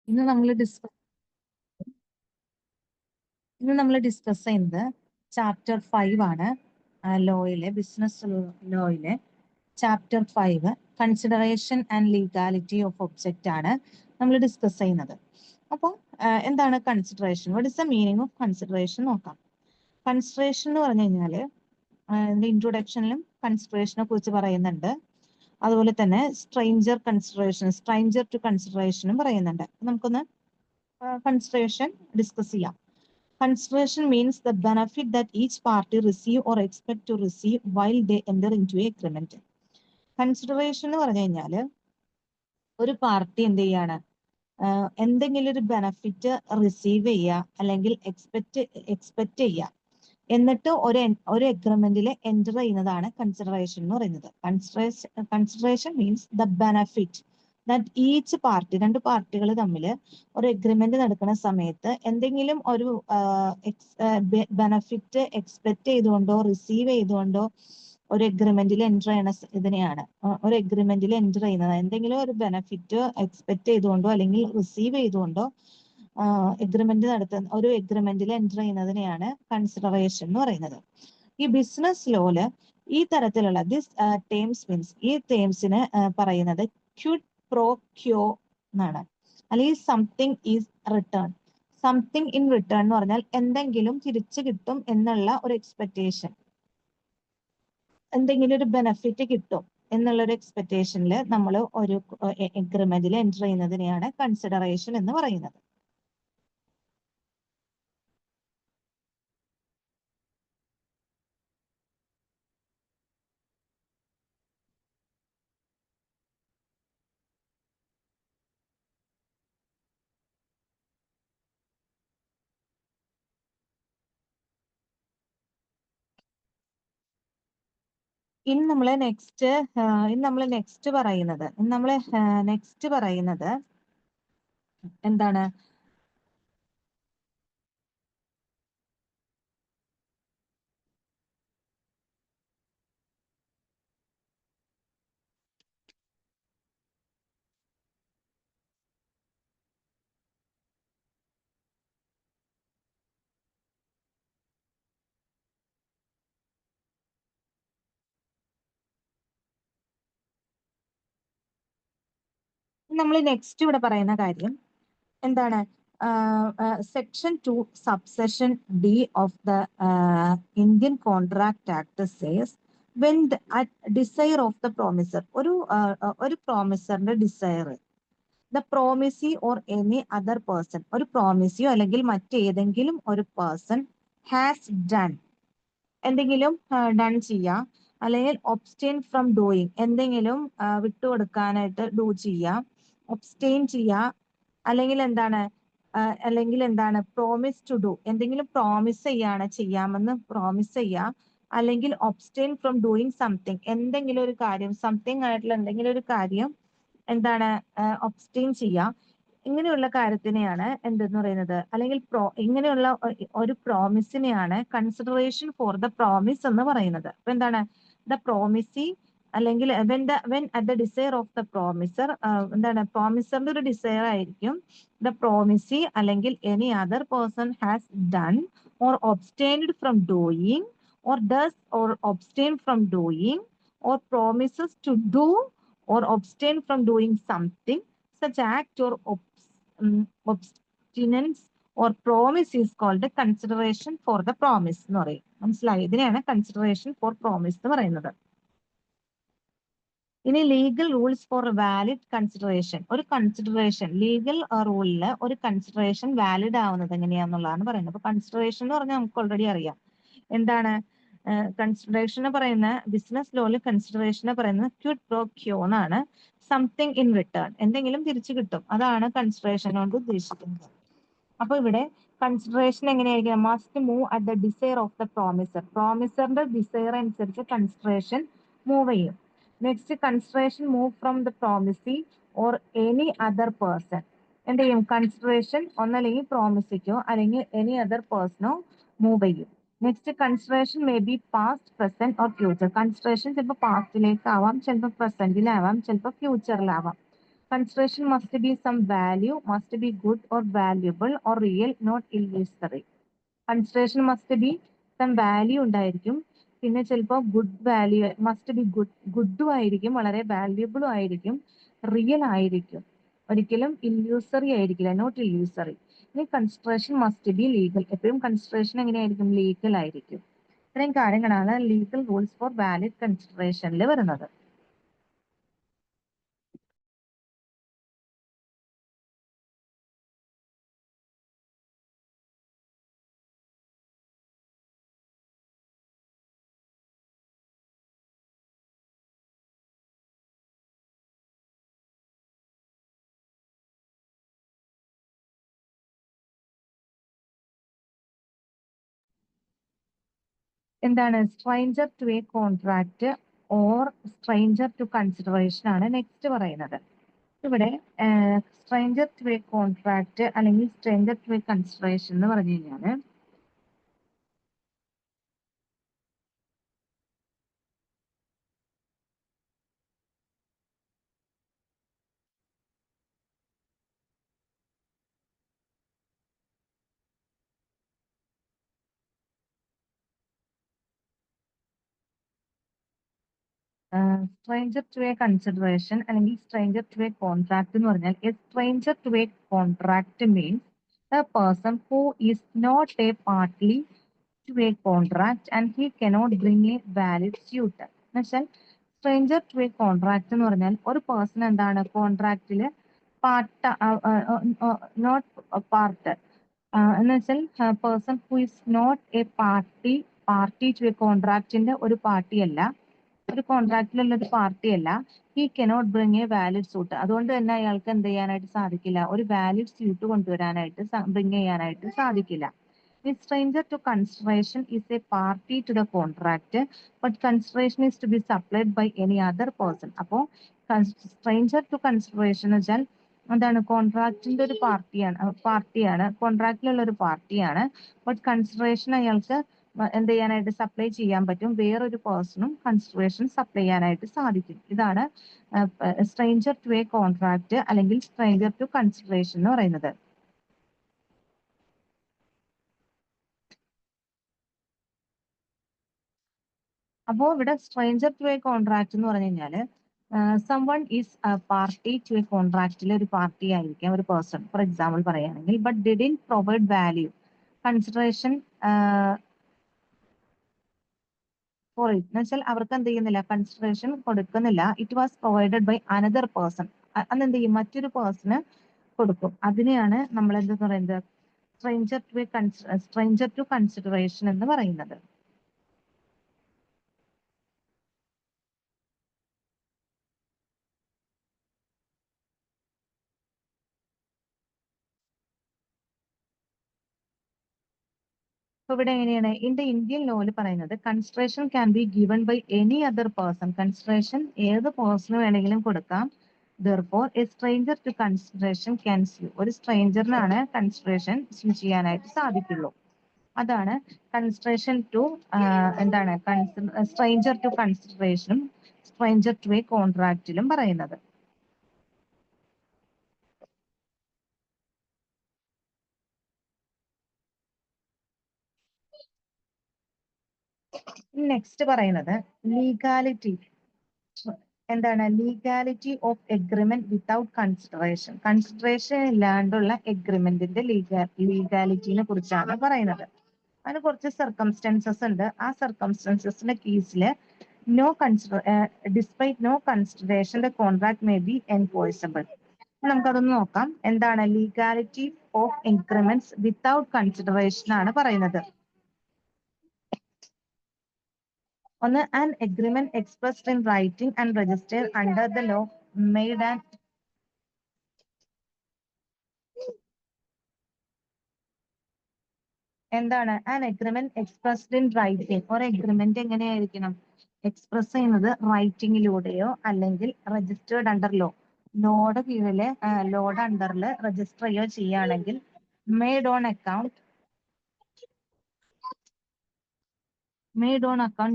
ഇന്ന് നമ്മൾ ഡിസ്കസ് ചെയ്യുന്നത് ചാപ്റ്റർ 5 ആണ്. ബിസിനസ് ലോയിലെ chapter 5 consideration and legality of object ആണ് നമ്മൾ ഡിസ്കസ് ചെയ്യുന്നത്. അപ്പോൾ എന്താണ് consideration? What is the meaning of consideration നോക്കാം. കൺസിഡറേഷൻ എന്ന് പറഞ്ഞു കഴിഞ്ഞാൽ ഇതിന്റെ ഇൻട്രൊഡക്ഷനിലും കൺസിഡറേഷനെ കുറിച്ച് പറയുന്നുണ്ട്. അതുപോലെ തന്നെ സ്ട്രേഞ്ചർ ടു കൺസിഡറേഷനും പറയുന്നുണ്ട്. നമുക്കൊന്ന് കൺസിഡറേഷൻ ഡിസ്കസ് ചെയ്യാം. Consideration means the benefit that each party receive or expect to receive while they enter into a agreement. Consideration എന്ന് പറഞ്ഞു കഴിഞ്ഞാൽ ഒരു പാർട്ടി എന്ത് ചെയ്യാണ്, എന്തെങ്കിലും ഒരു ബെനഫിറ്റ് റിസീവ് ചെയ്യുക അല്ലെങ്കിൽ എക്സ്പെക്ട് ചെയ്യുക, എന്നിട്ട് ഒരു എഗ്രിമെന്റിൽ എൻ്റർ ചെയ്യുന്നതാണ് കൺസിഡറേഷൻ എന്ന് പറയുന്നത്. Consideration means the benefit that each party, രണ്ട് പാർട്ടികൾ തമ്മിൽ ഒരു എഗ്രിമെന്റ് നടക്കുന്ന സമയത്ത് എന്തെങ്കിലും ഒരു ബെനഫിറ്റ് എക്സ്പെക്ട് ചെയ്തുകൊണ്ടോ റിസീവ് ചെയ്തുകൊണ്ടോ ഒരു എഗ്രിമെന്റിൽ എൻ്റർ ചെയ്യണ ഇതിനെയാണ് ഒരു എഗ്രിമെന്റിൽ എൻ്റർ ചെയ്യുന്നത്. എന്തെങ്കിലും ഒരു ബെനഫിറ്റ് എക്സ്പെക്ട് ചെയ്തുകൊണ്ടോ അല്ലെങ്കിൽ റിസീവ് ചെയ്തുകൊണ്ടോ ഒരു എഗ്രിമെന്റിൽ എൻ്റർ ചെയ്യുന്നതിനെയാണ് കൺസിഡറേഷൻ എന്ന് പറയുന്നത്. ഈ ബിസിനസ് ലോയില് ഈ തരത്തിലുള്ള ഈ ടേംസിന് പറയുന്നത് ക്വിഡ് പ്രോ ക്യോ എന്നാണ്, അല്ലെങ്കിൽ something is written. Something in return എന്ന് പറഞ്ഞാൽ എന്തെങ്കിലും തിരിച്ചു കിട്ടും എന്നുള്ള ഒരു എക്സ്പെക്ടേഷൻ, എന്തെങ്കിലും ഒരു ബെനഫിറ്റ് കിട്ടും എന്നുള്ള ഒരു എക്സ്പെക്ടേഷനിൽ നമ്മൾ ഒരു എഗ്രിമെന്റിൽ എൻ്റർ ചെയ്യുന്നതിനെയാണ് കൺസിഡറേഷൻ എന്ന് പറയുന്നത്. ഇനി നമ്മൾ നെക്സ്റ്റ് പറയുന്നത് എന്താണ്? നമ്മൾ നെക്സ്റ്റ് ഇവിടെ പറയുന്ന കാര്യം എന്താണ്? Section 2 subsection D of the Indian contract act says when at desire of the promisor, ഒരു പ്രോമിസറിന്റെ desire, the promisee or any other person, ഒരു പ്രോമിസിയോ അല്ലെങ്കിൽ മറ്റേതെങ്കിലും ഒരു പേഴ്സൺ ഹാസ് ഡൺ, എന്തെങ്കിലും ഡൺ ചെയ്യുക, അല്ലെങ്കിൽ ഒബ്സ്റ്റെയിൻ ഫ്രം ഡൂയിങ്, എന്തെങ്കിലും വിട്ടുകൊടുക്കാനായിട്ട് ചെയ്യുക, ഒബ്സ്റ്റെയിൻ ചെയ്യുക, അല്ലെങ്കിൽ എന്താണ് പ്രോമിസ് ടു ഡു, എന്തെങ്കിലും പ്രോമിസ് ചെയ്യാമെന്ന് പ്രോമിസ് ചെയ്യുക, അല്ലെങ്കിൽ ഒബ്സ്റ്റെയിൻ ഫ്രം ഡൂയിങ് സംതിങ്, എന്തെങ്കിലും ഒരു കാര്യം, സംതിങ് ആയിട്ടുള്ള എന്തെങ്കിലും ഒരു കാര്യം എന്താണ് ഒബ്സ്റ്റെയിൻ ചെയ്യുക. ഇങ്ങനെയുള്ള കാര്യത്തിനെയാണ് എന്തെന്ന് പറയുന്നത്, അല്ലെങ്കിൽ ഇങ്ങനെയുള്ള ഒരു പ്രോമിസിനെയാണ് കൺസിഡറേഷൻ ഫോർ ദ പ്രോമിസ് എന്ന് പറയുന്നത്. അപ്പൊ എന്താണ് ദ പ്രോമിസി, അല്ലെങ്കിൽ when at the desire of the promisor, എന്താണ് പ്രോമിസറിന്റെ ഒരു ഡിസയർ ആയിരിക്കും ദ പ്രോമിസി അല്ലെങ്കിൽ any other person has done or abstained from doing or does or abstain from doing or promises to do or abstain from doing something, such act or obstinance or promise is called a consideration for the promise എന്ന് പറയും. മനസ്സിലായി? ഇതിനെയാണ് consideration four promise എന്ന് പറയുന്നത്. ഇനി legal rules for valid consideration. ഒരു consideration, legal റൂളില് ഒരു consideration valid ആവുന്നത് എങ്ങനെയാന്നുള്ളതാണ് പറയുന്നത്. അപ്പൊ കൺസിഡറേഷൻ എന്ന് പറഞ്ഞാൽ നമുക്ക് ഓൾറെഡി അറിയാം എന്താണ്. കൺസിഡറേഷനെ പറയുന്ന ബിസിനസ് ലോയിൽ കൺസിഡറേഷനെ പറയുന്നത് ക്വിഡ് പ്രോ ക്യോ എന്നാണ്. സംതിങ് ഇൻ റിട്ടേൺ, എന്തെങ്കിലും തിരിച്ചു കിട്ടും, അതാണ് കൺസിഡറേഷൻ കൊണ്ട് ഉദ്ദേശിക്കുന്നത്. അപ്പൊ ഇവിടെ കൺസിഡറേഷൻ എങ്ങനെയായിരിക്കും? Must move at the desire of the promisor, പ്രോമിസറിന്റെ ഡിസയർ അനുസരിച്ച് കൺസിഡറേഷൻ മൂവ് ചെയ്യും. Next consideration move from the promisee or any other person, എന്ത് ചെയ്യും? കൺസിഡറേഷൻ ഒന്നല്ലെങ്കിൽ പ്രോമിസിക്കോ അല്ലെങ്കിൽ എനി അതർ പേഴ്സണോ മൂവ് ചെയ്യും. Next consideration may be past, present or future. Consideration ചിലപ്പോൾ പാസ്റ്റിലേക്ക് ആവാം, ചിലപ്പോൾ പ്രസന്റിലാവാം, ചിലപ്പോൾ ഫ്യൂച്ചറിലാവാം. Consideration must be some value, must be good or valuable or real, not illusory. Consideration must be some value ഉണ്ടായിരിക്കും, പിന്നെ ചിലപ്പോൾ ഗുഡ് വാല്യൂ മസ്റ്റ് ബി ഗുഡും ആയിരിക്കും, വളരെ വാല്യുബിളും ആയിരിക്കും, റിയൽ ആയിരിക്കും, ഒരിക്കലും ഇല്യൂസറി ആയിരിക്കില്ല, നോട്ട് ഇല്യൂസറി. ഇനി കൺസിഡറേഷൻ മസ്റ്റ് ബി ലീഗൽ, എപ്പോഴും കൺസിഡറേഷൻ എങ്ങനെയായിരിക്കും, ലീഗൽ ആയിരിക്കും. ഇത്രയും കാര്യങ്ങളാണ് ലീഗൽ റൂൾസ് ഫോർ വാലിഡ് കൺസിഡറേഷനിൽ വരുന്നത്. എന്താണ് stranger to a contract or stranger to consideration ആണ് നെക്സ്റ്റ് പറയുന്നത്. ഇവിടെ സ്ട്രേഞ്ചർ ടു എ കോൺട്രാക്ട് അല്ലെങ്കിൽ സ്ട്രേഞ്ചർ ടു എ കൺസിഡറേഷൻ എന്ന് പറഞ്ഞു കഴിഞ്ഞാല് സ്ട്രേഞ്ചർ ടു എ കൺസിഡറേഷൻ അല്ലെങ്കിൽ സ്ട്രേഞ്ചർ ടു എ കോൺട്രാക്ട് എന്ന് പറഞ്ഞാൽ a stranger to a contract means a person who is not a party to a contract and he cannot bring a valid suit. എന്നുവെച്ചാൽ stranger to a contract എന്ന് പറഞ്ഞാൽ ഒരു person എന്താണ് കോൺട്രാക്റ്റില് part not part എന്ന് വെച്ചാൽ person who is not a party to a കോൺട്രാക്റ്റിന്റെ ഒരു പാർട്ടിയല്ല, ഒരു കോൺട്രാക്റ്റിലുള്ള ഒരു പാർട്ടിയല്ല. He cannot bring a valid suit, അതുകൊണ്ട് തന്നെ അയാൾക്ക് എന്ത് ചെയ്യാനായിട്ട് സാധിക്കില്ല, ഒരു വാലിഡ് സ്യൂട്ട് കൊണ്ടുവരാനായിട്ട് ബ്രിങ് ചെയ്യാനായിട്ട് സാധിക്കില്ല. A stranger to consideration is a party to the contract, but consideration is to be supplied by any other person. അപ്പോൾ stranger to consideration എന്ന് വെച്ചാൽ എന്താണ്, കോൺട്രാക്റ്റിന്റെ ഒരു പാർട്ടിയാണ് കോൺട്രാക്റ്റിലുള്ള ഒരു പാർട്ടിയാണ്, ബട്ട് കൺസിഡറേഷൻ അയാൾക്ക് എന്ത് ചെയ്യാനായിട്ട് സപ്ലൈ ചെയ്യാൻ പറ്റും, വേറൊരു പേഴ്സണും കൺസിഡറേഷൻ സപ്ലൈ ചെയ്യാനായിട്ട് സാധിക്കും. ഇതാണ് സ്ട്രേഞ്ചർ ടു എ കോൺട്രാക്ട് അല്ലെങ്കിൽ സ്ട്രേഞ്ചർ ടു കൺസിഡറേഷൻ എന്ന് പറയുന്നത്. അപ്പോൾ ഇവിടെ സ്ട്രേഞ്ചർ ടു എ കോൺട്രാക്ട് എന്ന് പറഞ്ഞു കഴിഞ്ഞാല് someone is party to a കോൺട്രാക്റ്റിലെ ഒരു പാർട്ടി ആയിരിക്കാം, ഒരു പേഴ്സൺ ഫോർ എക്സാമ്പിൾ പറയുകയാണെങ്കിൽ, but didn't provide value consideration for it എന്ന് വെച്ചാൽ അവർക്ക് എന്ത് ചെയ്യുന്നില്ല, കൺസിഡറേഷൻ കൊടുക്കുന്നില്ല. It was provided by another person, അന്ന് എന്ത് ചെയ്യും, മറ്റൊരു പേഴ്സണ് കൊടുക്കും. അതിനെയാണ് നമ്മൾ എന്താ പറയുന്നത്, സ്ട്രേഞ്ചർ ടു കൺസിഡറേഷൻ എന്ന് പറയുന്നത്. ഇവിടെ എങ്ങനെയാണ് ഇൻ ദ ഇന്ത്യൻ ലോയിൽ പറയുന്നത്, consideration can be given by any other person, consideration ഏത് പേഴ്സണ് വേണമെങ്കിലും കൊടുക്കാം. Therefore a stranger to consideration can sue, ഒരു സ്ട്രേഞ്ചറിനാണ് കൺസിഡറേഷൻ സ്യൂ ചെയ്യാനായിട്ട് സാധിക്കുള്ളൂ. അതാണ് കൺസിഡറേഷൻ ടു എന്താണ് സ്ട്രേഞ്ചർ ടു കൺസിഡറേഷനും സ്ട്രേഞ്ചർ ടു എ കോൺട്രാക്റ്റിലും പറയുന്നത്. നെക്സ്റ്റ് പറയുന്നത് ലീഗാലിറ്റി, എന്താണ് legality of agreement without consideration, consideration ഇല്ലാണ്ടുള്ള എഗ്രിമെന്റിന്റെ ലീഗാലിറ്റിനെ കുറിച്ചാണ് പറയുന്നത്. അതിന് കുറച്ച് സർക്കംസ്റ്റൻസസ് ഉണ്ട്. ആ സർക്കംസ്റ്റൻസസിന്റെ കേസിൽ despite no consideration the contract may B enforceable. നമുക്കതൊന്ന് നോക്കാം. എന്താണ് legality of agreements without consideration ആണ് പറയുന്നത്. ഒന്ന്, an agreement expressed in writing and registered under the law made an എന്താണ് an agreement expressed in writing, ഒരു എഗ്രിമെന്റ് എങ്ങനെയായിരിക്കണം express ചെയ്യുന്നത്, റൈറ്റിംഗിലൂടെയോ അല്ലെങ്കിൽ രജിസ്റ്റേർഡ് അണ്ടർ ലോയുടെ കീഴില് ലോയുടെ അണ്ടറിൽ രജിസ്റ്റർ ചെയ്യുകയോ ചെയ്യുകയാണെങ്കിൽ made on account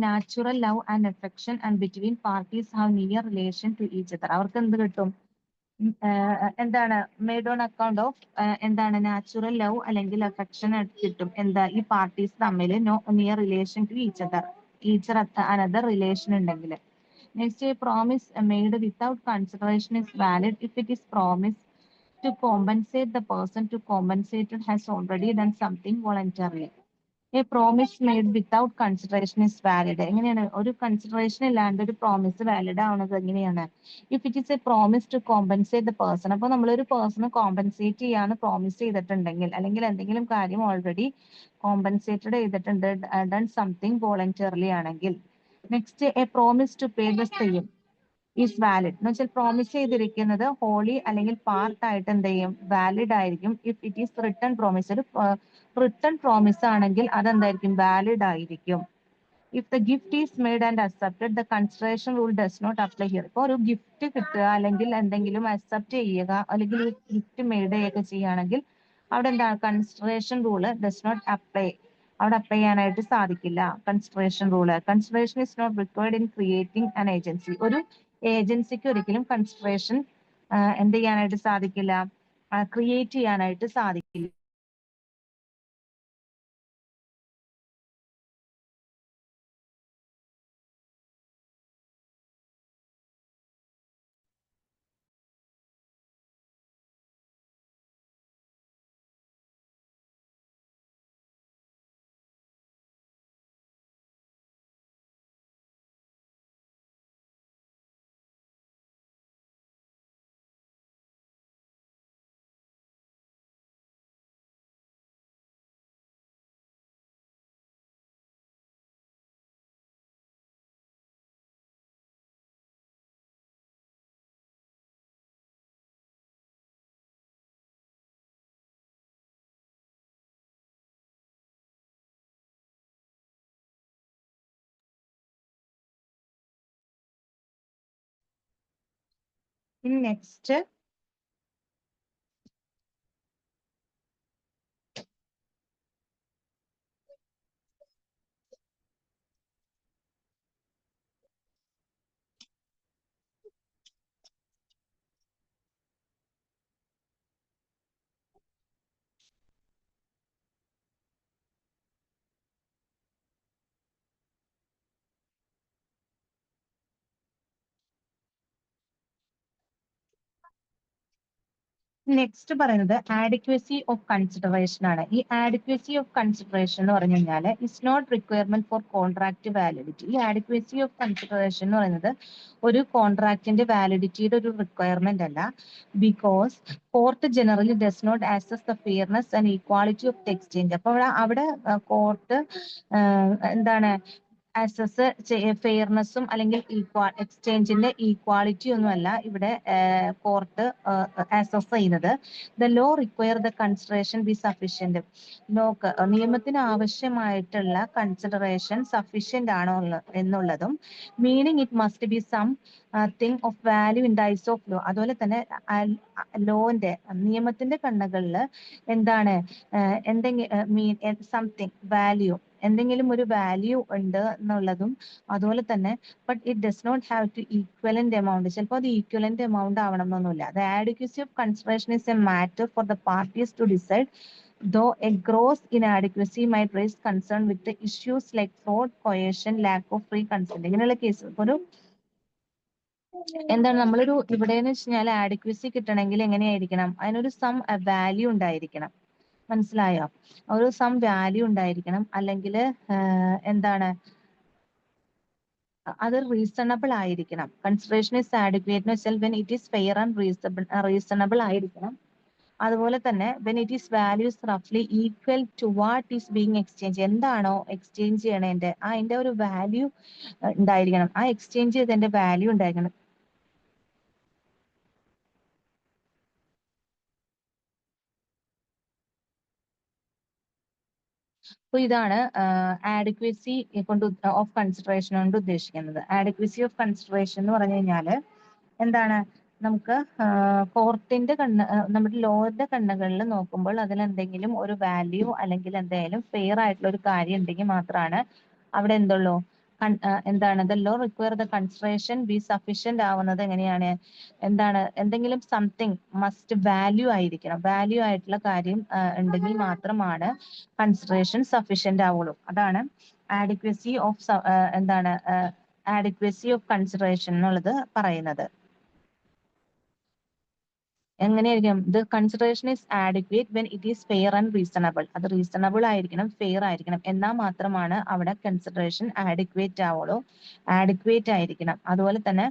natural love and affection and between parties have near relation to each other. അവർക്ക് എന്ത് കിട്ടും, എന്താണ് മെയ്ഡ് ഓൺ അക്കൗണ്ട് ഓഫ് എന്താണ് നാച്ചുറൽ ലവ് അല്ലെങ്കിൽ അഫെക്ഷൻ കിട്ടും. എന്താ ഈ പാർട്ടീസ് തമ്മിൽ no near relation to each another relation ഉണ്ടെങ്കിൽ. Next, promise made without consideration is valid if it is promise to compensate the person to compensated has already done something voluntarily. A promise made without consideration is valid. എങ്ങനെയാണ് ഒരു consideration ഇല്ലാണ്ട് ഒരു promise valid ആവുന്നത് എങ്ങനെയാണ്? If it is a promise to compensate the person, അപ്പൊ നമ്മളൊരു പേഴ്സണെ compensate ചെയ്യാന്ന് പ്രോമിസ് ചെയ്തിട്ടുണ്ടെങ്കിൽ അല്ലെങ്കിൽ എന്തെങ്കിലും കാര്യം ഓൾറെഡി കോമ്പൻസേറ്റഡ് ചെയ്തിട്ടുണ്ട്, ഡൺ സംതിങ് വോളണ്ടറിലി ആണെങ്കിൽ. Next, a promise to pay the same is valid എന്ന് വെച്ചാൽ പ്രോമിസ് ചെയ്തിരിക്കുന്നത് ഹോളി അല്ലെങ്കിൽ പാർട്ട് ആയിട്ട് എന്ത് ചെയ്യും, വാലിഡ് ആയിരിക്കും. If it is return promise, ഒരു റിട്ടേൺ പ്രോമിസ് ആണെങ്കിൽ അതെന്തായിരിക്കും, വാലിഡ് ആയിരിക്കും. If the gift is made and accepted the consideration rule does not apply here. ഇപ്പൊ ഒരു ഗിഫ്റ്റ് കിട്ടുക അല്ലെങ്കിൽ എന്തെങ്കിലും അക്സെപ്റ്റ് ചെയ്യുക അല്ലെങ്കിൽ ഗിഫ്റ്റ് മെയ്ഡ് ചെയ്യുക ചെയ്യുകയാണെങ്കിൽ അവിടെ എന്താ, consideration rule does not apply, അവിടെ അപ്ലൈ ചെയ്യാനായിട്ട് സാധിക്കില്ല. Consideration rule, consideration is not required in creating an agency. ഒരു ഏജൻസിക്ക് ഒരിക്കലും കൺസിഡറേഷൻ എന്ത് ചെയ്യാനായിട്ട് സാധിക്കില്ല, ക്രിയേറ്റ് ചെയ്യാനായിട്ട് സാധിക്കില്ല. ഇനി നെക്സ്റ്റ് നെക്സ്റ്റ് പറയുന്നത് ആഡിക്വസി ഓഫ് കൺസിഡറേഷൻ ആണ്. ഈ ആഡിക്വസി ഓഫ് കൺസിഡറേഷൻ എന്ന് പറഞ്ഞു കഴിഞ്ഞാൽ it's not requirement for contract validity. ഈ ആഡിക്വസി ഓഫ് കൺസിഡറേഷൻ എന്ന് പറയുന്നത് ഒരു കോൺട്രാക്ടിന്റെ വാലിഡിറ്റിയുടെ ഒരു റിക്വയർമെന്റ് അല്ല. Because court generally does not assess the fairness and equality of the exchange. അപ്പൊ അവിടെ കോർട്ട് എന്താണ് അസസ് ഫെയർനെസ്സും അല്ലെങ്കിൽ എക്സ്ചേഞ്ചിന്റെ ഈക്വാളിറ്റി ഒന്നുമല്ല ഇവിടെ കോർട്ട് അസസ് ചെയ്യുന്നത്. The law require the consideration be sufficient. നിയമത്തിന് ആവശ്യമായിട്ടുള്ള കൺസിഡറേഷൻ സഫീഷ്യന്റ് ആണോ എന്നുള്ളതും, meaning it must be something of value in the eyes of law. അതുപോലെ തന്നെ ലോന്റെ നിയമത്തിന്റെ കണ്ണുകളിൽ എന്താണ് എന്തെങ്കിലും സംതിങ് വാല്യൂ, എന്തെങ്കിലും ഒരു വാല്യൂ ഉണ്ട് എന്നുള്ളതും, അതുപോലെ തന്നെ but it does not have to equivalent amount. ചിലപ്പോൾ അത് ഈക്വലന്റ് എമൗണ്ട് ആവണം എന്നൊന്നുമില്ല. The adequacy of consideration is a matter for the parties to decide. Though a gross inadequacy might raise concern with the issues like fraud, coercion, lack of free consent. ഇങ്ങനെയുള്ള case ഒരു എന്താണ് നമ്മളൊരു ഇവിടെ എന്ന് വെച്ച് കഴിഞ്ഞാൽ ആഡിക്വസി കിട്ടണമെങ്കിൽ എങ്ങനെയായിരിക്കണം, അതിനൊരു സം വാല്യൂ ഉണ്ടായിരിക്കണം. മനസ്സിലായോ? ഒരു സം വാല്യൂ ഉണ്ടായിരിക്കണം. അല്ലെങ്കിൽ എന്താണ് അത് റീസണബിൾ ആയിരിക്കണം. കൺസിഡറേഷൻ ഇസ് ആഡിക്വേറ്റ് എന്ന് വെച്ചാൽ when it is fair and reasonable ആയിരിക്കണം. അതുപോലെ തന്നെ വെൻ ഇറ്റ് ഈസ് വാല്യൂസ് റഫ്ലി equal to what is being exchange, എന്താണോ എക്സ്ചേഞ്ച് ചെയ്യണതിന്റെ അതിന്റെ ഒരു വാല്യൂ ഉണ്ടായിരിക്കണം. ആ എക്സ്ചേഞ്ച് ചെയ്തതിന്റെ വാല്യൂ ഉണ്ടായിരിക്കണം. അപ്പൊ ഇതാണ് ആഡിക്വസി കൊണ്ട് ഓഫ് കൺസിഡറേഷൻ കൊണ്ട് ഉദ്ദേശിക്കുന്നത്. ആഡിക്വസി ഓഫ് കൺസിഡറേഷൻ എന്ന് പറഞ്ഞു കഴിഞ്ഞാല് എന്താണ്, നമുക്ക് കോർട്ടിന്റെ നമ്മുടെ ലോയുടെ കണ്ണുകളിൽ നോക്കുമ്പോൾ അതിൽ എന്തെങ്കിലും ഒരു വാല്യൂ അല്ലെങ്കിൽ എന്തെങ്കിലും ഫെയർ ആയിട്ടുള്ള ഒരു കാര്യം ഉണ്ടെങ്കിൽ മാത്രമാണ് അവിടെ എന്തുള്ളൂ, എന്താണ് the law require the consideration be sufficient ആവുന്നത് എങ്ങനെയാണ്? എന്താണ് എന്തെങ്കിലും സംതിങ് മസ്റ്റ് വാല്യൂ ആയിരിക്കണം. വാല്യൂ ആയിട്ടുള്ള കാര്യം ഉണ്ടെങ്കിൽ മാത്രമാണ് കൺസിഡറേഷൻ സഫീഷ്യന്റ് ആവുള്ളൂ. അതാണ് ആഡിക്വസി ഓഫ് എന്താണ് ആഡിക്വസി ഓഫ് കൺസിഡറേഷൻ എന്നുള്ളത് പറയുന്നത്. എങ്ങനെയായിരിക്കും? The consideration is adequate when it is fair and reasonable. അത് റീസണബിൾ ആയിരിക്കണം, ഫെയർ ആയിരിക്കണം, എന്നാൽ മാത്രമാണ് അവിടെ കൺസിഡറേഷൻ ആഡിക്വേറ്റ് ആവുള്ളൂ. ആഡിക്വേറ്റ് ആയിരിക്കണം. അതുപോലെ തന്നെ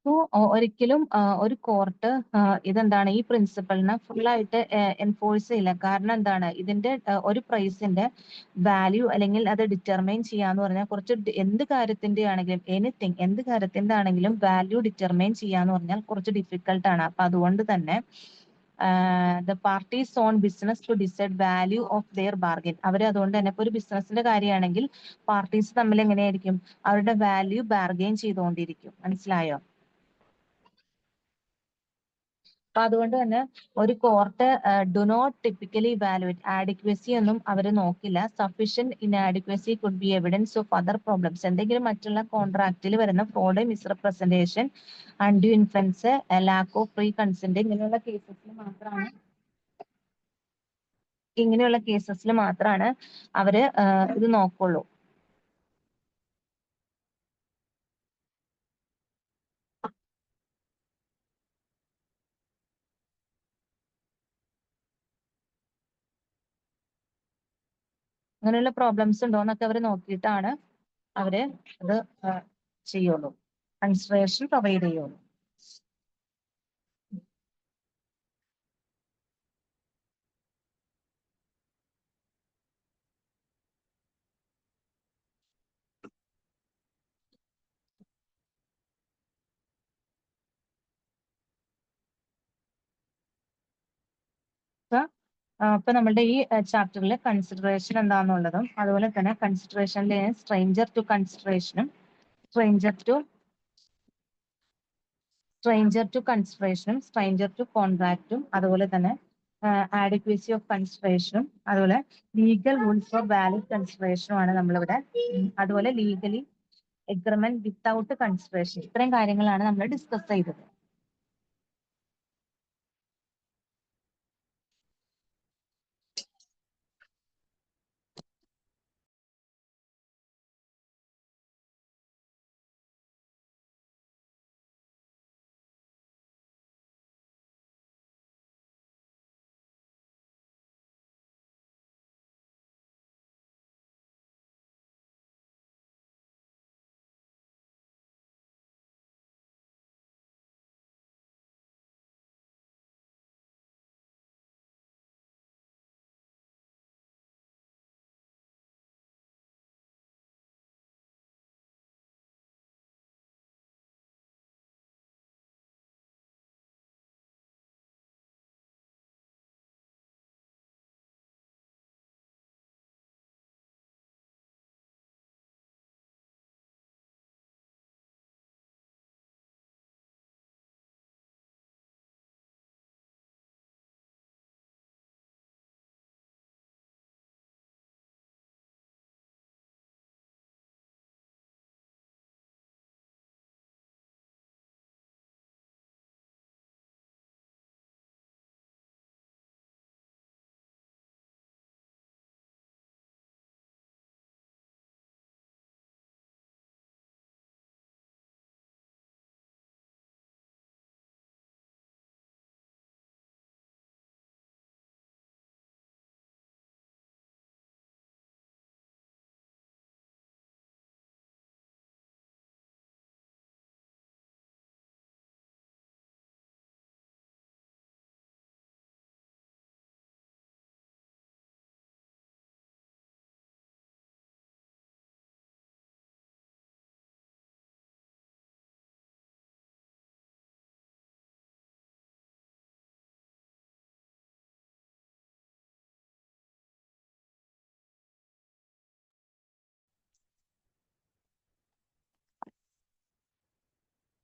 ഇപ്പോ ഒരിക്കലും ഒരു കോർട്ട് ഇതെന്താണ് ഈ പ്രിൻസിപ്പളിനെ ഫുള്ളായിട്ട് എൻഫോഴ്സ് ചെയ്യില്ല. കാരണം എന്താണ് ഇതിന്റെ ഒരു പ്രൈസിന്റെ വാല്യൂ അല്ലെങ്കിൽ അത് ഡിറ്റർമൈൻ ചെയ്യാന്ന് പറഞ്ഞാൽ കുറച്ച് എന്ത് കാര്യത്തിന്റെ ആണെങ്കിലും എനിത്തിങ് എന്ത് കാര്യത്തിന്റെ ആണെങ്കിലും വാല്യൂ ഡിറ്റർമൈൻ ചെയ്യാന്ന് പറഞ്ഞാൽ കുറച്ച് ഡിഫിക്കൽട്ടാണ്. അപ്പൊ അതുകൊണ്ട് തന്നെ the parties on business to decide value of their bargain. അവർ അതുകൊണ്ട് തന്നെ ഇപ്പൊ ഒരു ബിസിനസിന്റെ കാര്യമാണെങ്കിൽ പാർട്ടീസ് തമ്മിൽ എങ്ങനെയായിരിക്കും അവരുടെ വാല്യൂ ബാർഗെയിൻ ചെയ്തുകൊണ്ടിരിക്കും. മനസ്സിലായോ? അപ്പൊ അതുകൊണ്ട് തന്നെ ഒരു court do not typically evaluate adequacy ഒന്നും അവർ നോക്കില്ല. Sufficient inadequacy could be evidence of other problems. എന്തെങ്കിലും മറ്റുള്ള കോൺട്രാക്റ്റിൽ വരുന്ന fraud, misrepresentation, undue influence, lack of free consent ഇങ്ങനെയുള്ള കേസസിൽ മാത്രമാണ് അവര് ഇത് നോക്കുള്ളൂ. അങ്ങനെയുള്ള പ്രോബ്ലംസ് ഉണ്ടോ എന്നൊക്കെ അവർ നോക്കിയിട്ടാണ് അവര് അത് ചെയ്യുള്ളൂ, കൺസിഡറേഷൻ പ്രൊവൈഡ് ചെയ്യുള്ളൂ. ഇപ്പൊ നമ്മളുടെ ഈ ചാപ്റ്ററിൽ കൺസിഡറേഷൻ എന്താണെന്നുള്ളതും അതുപോലെ തന്നെ കൺസിഡറേഷനിലെ സ്ട്രേഞ്ചർ ടു കൺസിഡറേഷനും സ്ട്രേഞ്ചർ ടു കോൺട്രാക്റ്റും അതുപോലെ തന്നെ ആഡിക്വസി ഓഫ് കൺസിഡറേഷനും അതുപോലെ ലീഗൽ റൂൾസ് ഫോർ വാലിഡ് കൺസിഡറേഷനും ആണ് നമ്മളിവിടെ. അതുപോലെ ലീഗലി എഗ്രിമെന്റ് വിത്തൗട്ട് കൺസിഡറേഷൻ, ഇത്രയും കാര്യങ്ങളാണ് നമ്മൾ ഡിസ്കസ് ചെയ്തത്.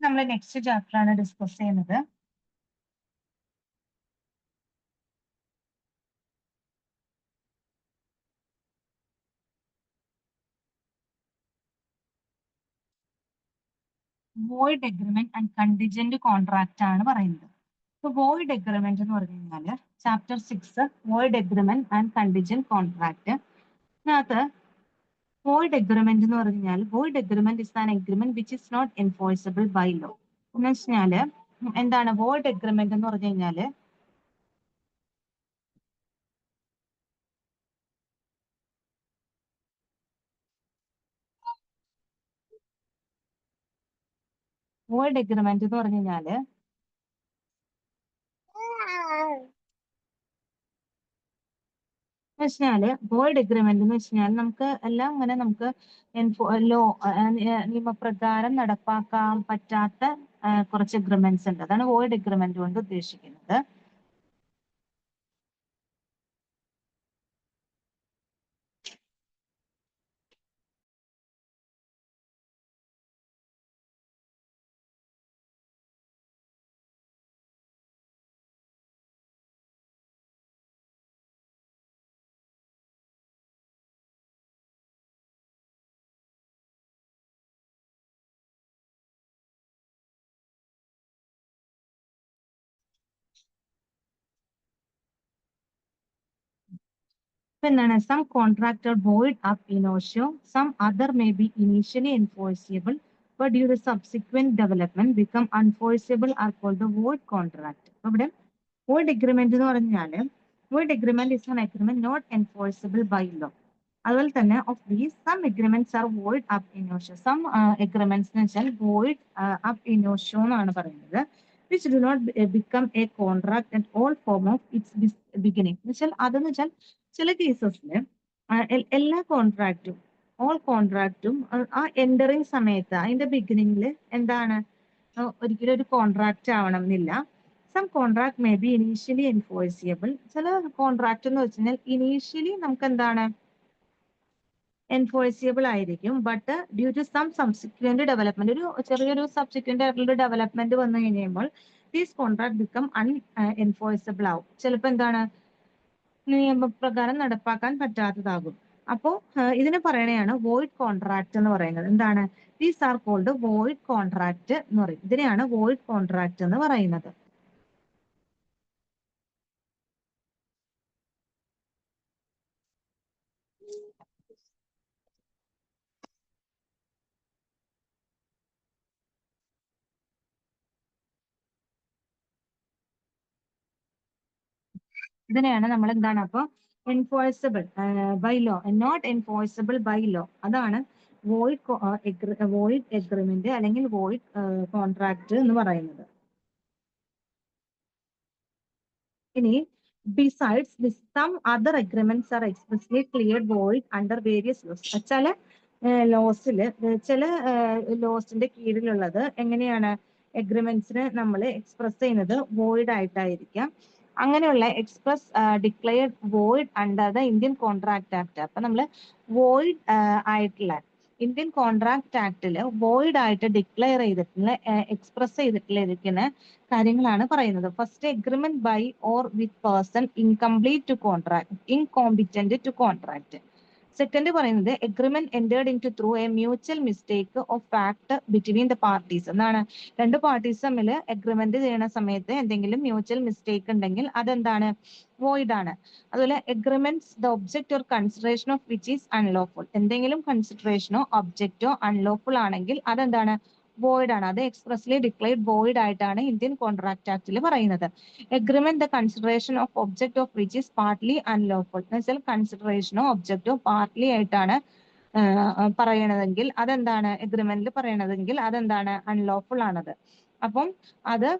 നമ്മൾ നെക്സ്റ്റ് ചാപ്റ്റർ ആണ് ഡിസ്കസ് ചെയ്യുന്നത്. Void agreement and contingent contract ആണ് പറയുന്നത്. ഇപ്പൊ വോയിഡ് എഗ്രിമെന്റ് എന്ന് പറഞ്ഞു കഴിഞ്ഞാല് chapter 6 void agreement and contingent contract. ഇതിനകത്ത് വോയിഡ് എഗ്രിമെന്റ് എന്ന് പറഞ്ഞാൽ void agreement is an agreement which is not enforceable by law. എന്ന് വെച്ചാല് എന്താണ് വോയിഡ് എഗ്രിമെന്റ് എന്ന് പറഞ്ഞു കഴിഞ്ഞാല് വോയിഡ് എഗ്രിമെന്റ് എന്ന് പറഞ്ഞു കഴിഞ്ഞാല് വെച്ചാല് വോയിഡ് എഗ്രിമെന്റ് എന്ന് വെച്ചാൽ നമുക്ക് എല്ലാം ഇങ്ങനെ നമുക്ക് ലോ നിയമപ്രകാരം നടപ്പാക്കാൻ പറ്റാത്ത കുറച്ച് എഗ്രിമെന്റ്സ് ഉണ്ട്. അതാണ് വോയിഡ് എഗ്രിമെന്റ് കൊണ്ട് ഉദ്ദേശിക്കുന്നത്. എന്താണ് some contract void ab initio, some other may be initially enforceable but due to subsequent development become unenforceable are called the void contract. അവിടെ void agreement എന്ന് പറഞ്ഞാല് void agreement is an agreement not enforceable by law. അതുപോലെ തന്നെ of these some agreements are void ab initio. Some agreements എന്ന് വെച്ചാൽ void ab initio എന്നാണ് പറയുന്നത്. Which do not become a contract at all from of its beginning. എന്ന് വെച്ചാൽ അതെന്ന് വെച്ചാൽ ചില കേസസിൽ എല്ലാ കോൺട്രാക്റ്റും ഓൾ കോൺട്രാക്റ്റും ആ എൻഡറിങ് സമയത്ത് അതിന്റെ ബിഗിനിങ്ങിൽ എന്താണ് ഒരിക്കലും ഒരു കോൺട്രാക്റ്റ് ആവണം എന്നില്ല. Some contract may be initially enforceable. ചില കോൺട്രാക്ട് എന്ന് വെച്ച് കഴിഞ്ഞാൽ ഇനീഷ്യലി നമുക്ക് എന്താണ് എൻഫോഴ്സിയബിൾ ആയിരിക്കും. But due to some subsequent development ഒരു ചെറിയൊരു സബ്സിക്വന്റ് ആയിട്ടുള്ള ഡെവലപ്മെന്റ് വന്നു കഴിയുമ്പോൾ ദീസ് കോൺട്രാക്ട് ബിക്കം എൻഫോഴ്സിബിൾ ആവും. ചിലപ്പോൾ എന്താണ് നിയമപ്രകാരം നടപ്പാക്കാൻ പറ്റാത്തതാകും. അപ്പോ ഇതിനെ പറയണയാണ് വോയിഡ് കോൺട്രാക്ട് എന്ന് പറയുന്നത്. എന്താണ് these are called void contract എന്ന് പറയും. ഇതിനെയാണ് വോയിഡ് കോൺട്രാക്ട് എന്ന് പറയുന്നത്. ഇതിനെയാണ് നമ്മൾ എന്താണ് അപ്പൊ enforceable by law, not enforceable by law. അതാണ് വോയിഡ് എഗ്രിമെന്റ് അല്ലെങ്കിൽ വോയിഡ് കോൺട്രാക്ട് എന്ന് പറയുന്നത്. ഇനി besides this some other agreements are expressly clear void under various laws. ചില ലോസിൽ ചില ലോസിന്റെ കീഴിലുള്ളത് എങ്ങനെയാണ് എഗ്രിമെന്റ്സിന് നമ്മൾ എക്സ്പ്രസ് ചെയ്യുന്നത് വോയിഡ് ആയിട്ടായിരിക്കാം. അങ്ങനെയുള്ള express declared void under the Indian contract act. അപ്പൊ നമ്മൾ വോയിഡ് ആയിട്ടുള്ള ഇന്ത്യൻ കോൺട്രാക്ട് ആക്ടില് വോയിഡ് ആയിട്ട് ഡിക്ലെയർ ചെയ്തിട്ടുള്ള എക്സ്പ്രസ് ചെയ്തിട്ടുള്ള കാര്യങ്ങളാണ് പറയുന്നത്. First agreement by or with person incomplete to contract incompetent to contract. Second പറയുന്നത് agreement entered into through a mutual mistake of fact between the parties എന്നാണ്. രണ്ട് parties തമ്മിൽ എഗ്രിമെന്റ് ചെയ്യുന്ന സമയത്ത് എന്തെങ്കിലും മ്യൂച്വൽ മിസ്റ്റേക്ക് ഉണ്ടെങ്കിൽ അതെന്താണ് വോയിഡ് ആണ്. അതുപോലെ agreements the object or consideration of which is unlawful. എന്തെങ്കിലും കൺസിഡറേഷനോ ഒബ്ജക്റ്റോ അൺലോഫുൾ ആണെങ്കിൽ അതെന്താണ് വോയിഡ് ആണ്. അത് എക്സ്പ്രസ്ലി ഡിക്ലെയർഡ് വോയിഡ് ആയിട്ടാണ് ഇന്ത്യൻ കോൺട്രാക്ട് ആക്ടിൽ പറയുന്നത്. Agreement the consideration of object of which is partly unlawful എന്ന് വെച്ചാൽ കൺസിഡറേഷനോ ഒബ്ജക്റ്റോ പാർട്ട്ലി ആയിട്ടാണ് പറയണതെങ്കിൽ അതെന്താണ് എഗ്രിമെന്റിൽ പറയണതെങ്കിൽ അതെന്താണ് അൺലോഫുൾ ആണത്. അപ്പം അത്